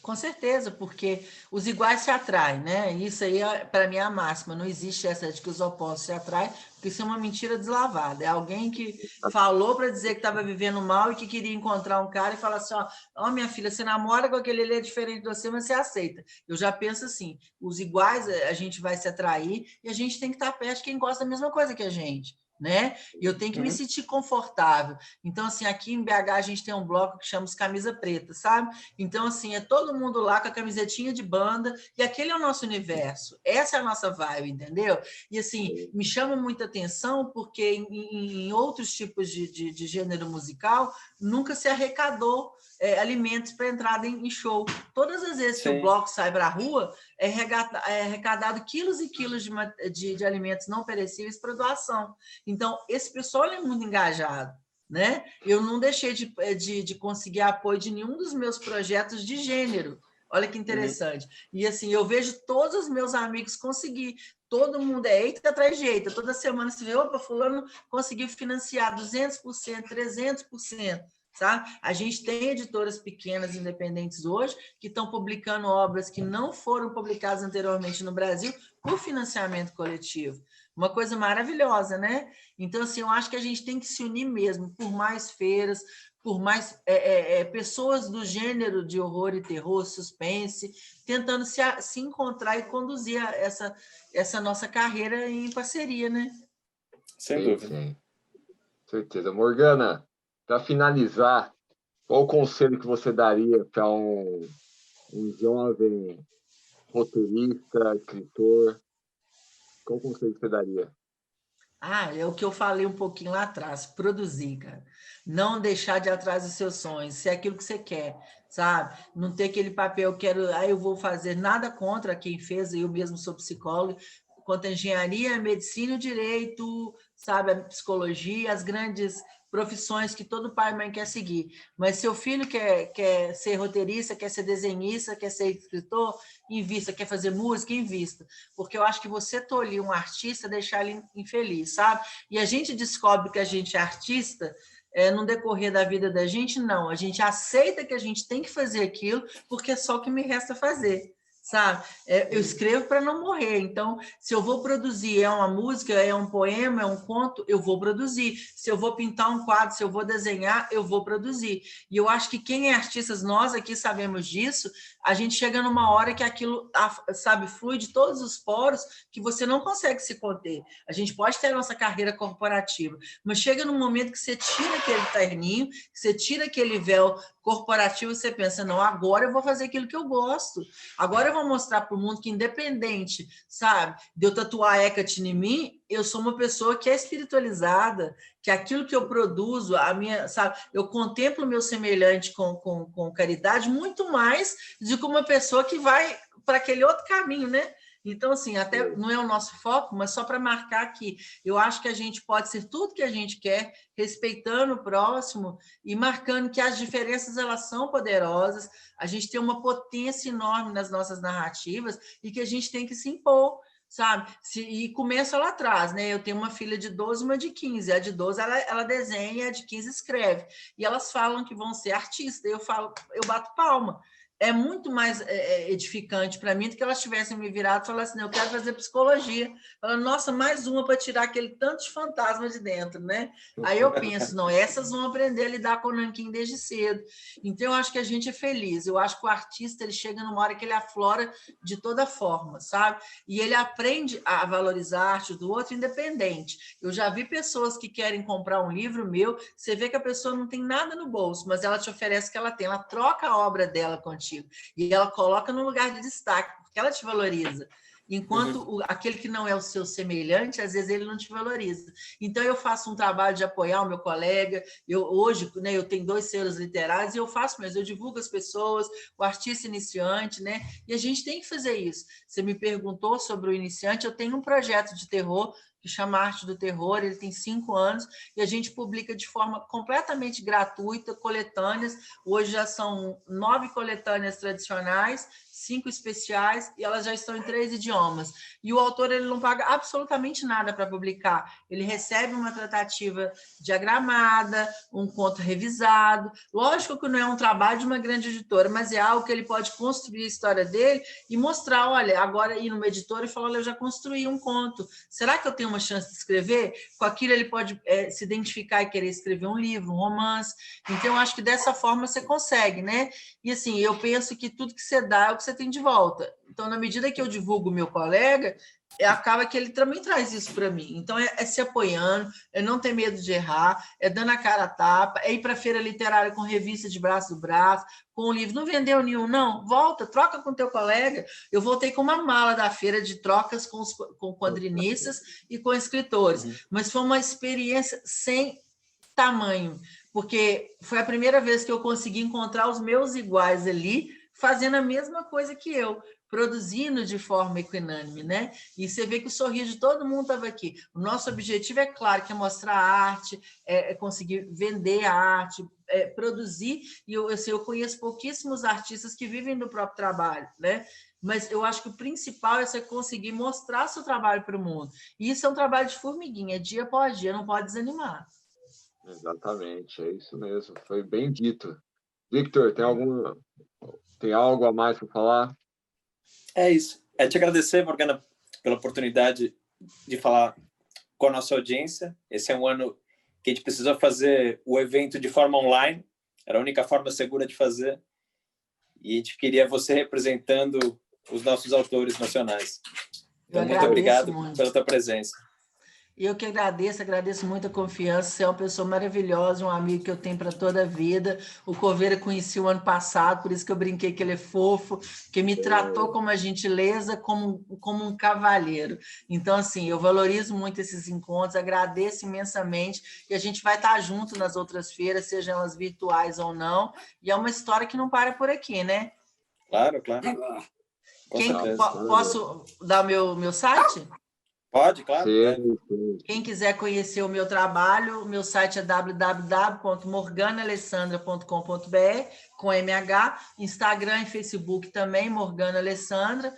Com certeza, porque os iguais se atraem, né? Isso aí, para mim, é a máxima. Não existe essa de que os opostos se atraem, porque isso é uma mentira deslavada. É alguém que falou para dizer que estava vivendo mal e que queria encontrar um cara e falar assim, ó, minha filha, você namora com aquele, ele é diferente de você, mas você aceita. Eu já penso assim, os iguais a gente vai se atrair e a gente tem que estar perto de quem gosta da mesma coisa que a gente, né? E eu tenho que me sentir confortável. Então, assim, aqui em BH a gente tem um bloco que chama os Camisa Preta, sabe? Então, assim, é todo mundo lá com a camisetinha de banda e aquele é o nosso universo. Essa é a nossa vibe, entendeu? E, assim, me chama muita atenção porque em outros tipos de gênero musical nunca se arrecadou alimentos para entrada em show. Todas as vezes que o bloco sai para a rua, é arrecadado quilos e quilos de alimentos não perecíveis para doação. Então, esse pessoal é muito engajado, né? Eu não deixei de conseguir apoio de nenhum dos meus projetos de gênero, Olha que interessante. E assim, eu vejo todos os meus amigos conseguir. Todo mundo é eita atrás de eita. Toda semana você vê, opa, fulano conseguiu financiar 200%, 300%. Sabe? A gente tem editoras pequenas, independentes hoje, que estão publicando obras que não foram publicadas anteriormente no Brasil por financiamento coletivo. Uma coisa maravilhosa, né? Então, assim, eu acho que a gente tem que se unir mesmo, por mais feiras, por mais pessoas do gênero de horror e terror, suspense, tentando se encontrar e conduzir essa nossa carreira em parceria, né? Sem dúvida. Sim. Certeza. Morgana, para finalizar, qual o conselho que você daria para um jovem roteirista, escritor? Qual conselho que você daria? É o que eu falei um pouquinho lá atrás, produzir, cara. Não deixar de ir atrás dos seus sonhos, ser aquilo que você quer, sabe? Não ter aquele papel, eu vou fazer nada contra quem fez, eu mesmo sou psicólogo, quanto a engenharia, a medicina, o direito, sabe? A psicologia, as grandes profissões que todo pai e mãe quer seguir. Mas seu filho quer ser roteirista, quer ser desenhista, quer ser escritor, invista, quer fazer música, invista. Porque eu acho que você tolir um artista, deixar ele infeliz, sabe? E a gente descobre que a gente é artista no decorrer da vida da gente, não. A gente aceita que a gente tem que fazer aquilo, porque é só o que me resta fazer. Sabe? Eu escrevo para não morrer. Então, se eu vou produzir, é uma música, é um poema, é um conto, eu vou produzir. Se eu vou pintar um quadro, se eu vou desenhar, eu vou produzir. E eu acho que quem é artista, nós aqui sabemos disso, a gente chega numa hora que aquilo, sabe, flui de todos os poros, que você não consegue se conter. A gente pode ter a nossa carreira corporativa, mas chega num momento que você tira aquele terninho, que você tira aquele véu corporativo, você pensa, não, agora eu vou fazer aquilo que eu gosto. Agora eu vou mostrar para o mundo que, independente, sabe, de eu tatuar Hecate em mim, eu sou uma pessoa que é espiritualizada, que aquilo que eu produzo, sabe, eu contemplo o meu semelhante com caridade muito mais do que uma pessoa que vai para aquele outro caminho, né? Então, assim, até não é o nosso foco, mas só para marcar que eu acho que a gente pode ser tudo que a gente quer, respeitando o próximo e marcando que as diferenças, elas são poderosas, a gente tem uma potência enorme nas nossas narrativas e que a gente tem que se impor, sabe? E começa lá atrás, né? Eu tenho uma filha de 12 e uma de 15. A de 12, ela desenha, a de 15 escreve. E elas falam que vão ser artistas. Eu bato palma. É muito mais edificante para mim do que elas tivessem me virado e falassem assim, eu quero fazer psicologia. Falando, nossa, mais uma para tirar aquele tanto de fantasma de dentro, né? Aí eu penso, não, essas vão aprender a lidar com o nanquim desde cedo. Então, eu acho que a gente é feliz. Eu acho que o artista, ele chega numa hora que ele aflora de toda forma, sabe? E ele aprende a valorizar a arte do outro independente. Eu já vi pessoas que querem comprar um livro meu, você vê que a pessoa não tem nada no bolso, mas ela te oferece o que ela tem, ela troca a obra dela contigo. E ela coloca no lugar de destaque, porque ela te valoriza. Enquanto aquele que não é o seu semelhante, às vezes ele não te valoriza. Então, eu faço um trabalho de apoiar o meu colega. Hoje, né, eu tenho 2 selos literários e eu faço, mas eu divulgo as pessoas, o artista iniciante, né? E a gente tem que fazer isso. Você me perguntou sobre o iniciante, eu tenho um projeto de terror que chama Arte do Terror, ele tem 5 anos, e a gente publica de forma completamente gratuita, coletâneas. Hoje já são 9 coletâneas tradicionais, 5 especiais, e elas já estão em 3 idiomas. E o autor, ele não paga absolutamente nada para publicar. Ele recebe uma tratativa diagramada, um conto revisado. Lógico que não é um trabalho de uma grande editora, mas é algo que ele pode construir a história dele e mostrar, olha, agora ir numa editora e falar, olha, eu já construí um conto. Será que eu tenho uma chance de escrever? Com aquilo ele pode se identificar e querer escrever um livro, um romance. Então, eu acho que dessa forma você consegue, né? E assim, eu penso que tudo que você dá é o que você tem de volta. Então, na medida que eu divulgo o meu colega, acaba que ele também traz isso para mim. Então, é se apoiando, é não ter medo de errar, é dando a cara a tapa, é ir para a feira literária com revista de braço do braço, com o livro. Não vendeu nenhum, não? Volta, troca com o teu colega. Eu voltei com uma mala da feira de trocas com quadrinistas e com escritores. Mas foi uma experiência sem tamanho, porque foi a primeira vez que eu consegui encontrar os meus iguais ali, fazendo a mesma coisa que eu, produzindo de forma equinânime, né? E você vê que o sorriso de todo mundo estava aqui. O nosso objetivo, é claro, que é mostrar a arte, é conseguir vender a arte, produzir, e eu conheço pouquíssimos artistas que vivem do próprio trabalho, né? Mas eu acho que o principal é você conseguir mostrar seu trabalho para o mundo. E isso é um trabalho de formiguinha, dia após dia, não pode desanimar. Exatamente, é isso mesmo. Foi bem dito. Victor, tem algo a mais para falar? É isso. É te agradecer, Morgana, pela oportunidade de falar com a nossa audiência. Esse é um ano que a gente precisou fazer o evento de forma online. Era a única forma segura de fazer. E a gente queria você representando os nossos autores nacionais. Então, muito obrigado pela tua presença. Eu que agradeço muito a confiança. Você é uma pessoa maravilhosa, um amigo que eu tenho para toda a vida. O Coveira conheci o ano passado, por isso que eu brinquei que ele é fofo, que me tratou com uma gentileza, como um cavalheiro. Então, assim, eu valorizo muito esses encontros, agradeço imensamente, e a gente vai estar junto nas outras feiras, sejam elas virtuais ou não, e é uma história que não para por aqui, né? Claro. Posso dar o meu site? Pode, claro. Sim. Quem quiser conhecer o meu trabalho, o meu site é www.morganaalessandra.com.br, com MH, Instagram e Facebook também, Morgana Alessandra.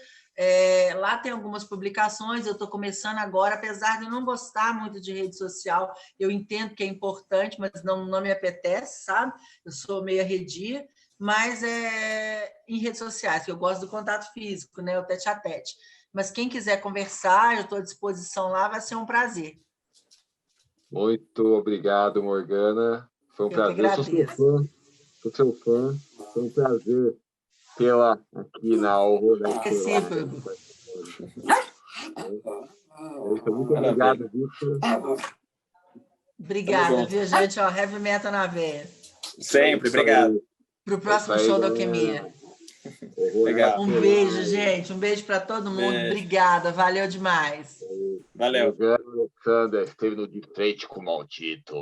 Lá tem algumas publicações, eu estou começando agora, apesar de eu não gostar muito de rede social, eu entendo que é importante, mas não me apetece, sabe? Eu sou meio arredia, mas em redes sociais, que eu gosto do contato físico, né? O tete-a-tete. Mas quem quiser conversar, eu estou à disposição lá, vai ser um prazer. Muito obrigado, Morgana. Foi um prazer. Sou seu fã. Foi um prazer tê-la aqui na Horror Expo. Muito obrigado, Victor. Obrigada, viu, gente? Heavy metal na veia. Sempre, obrigado. Para o próximo show da Alquimia. Legal. Um beijo, gente. Um beijo para todo mundo. Beijo. Obrigada. Valeu demais. Valeu. Alexandra esteve no De Frente com o Maldito.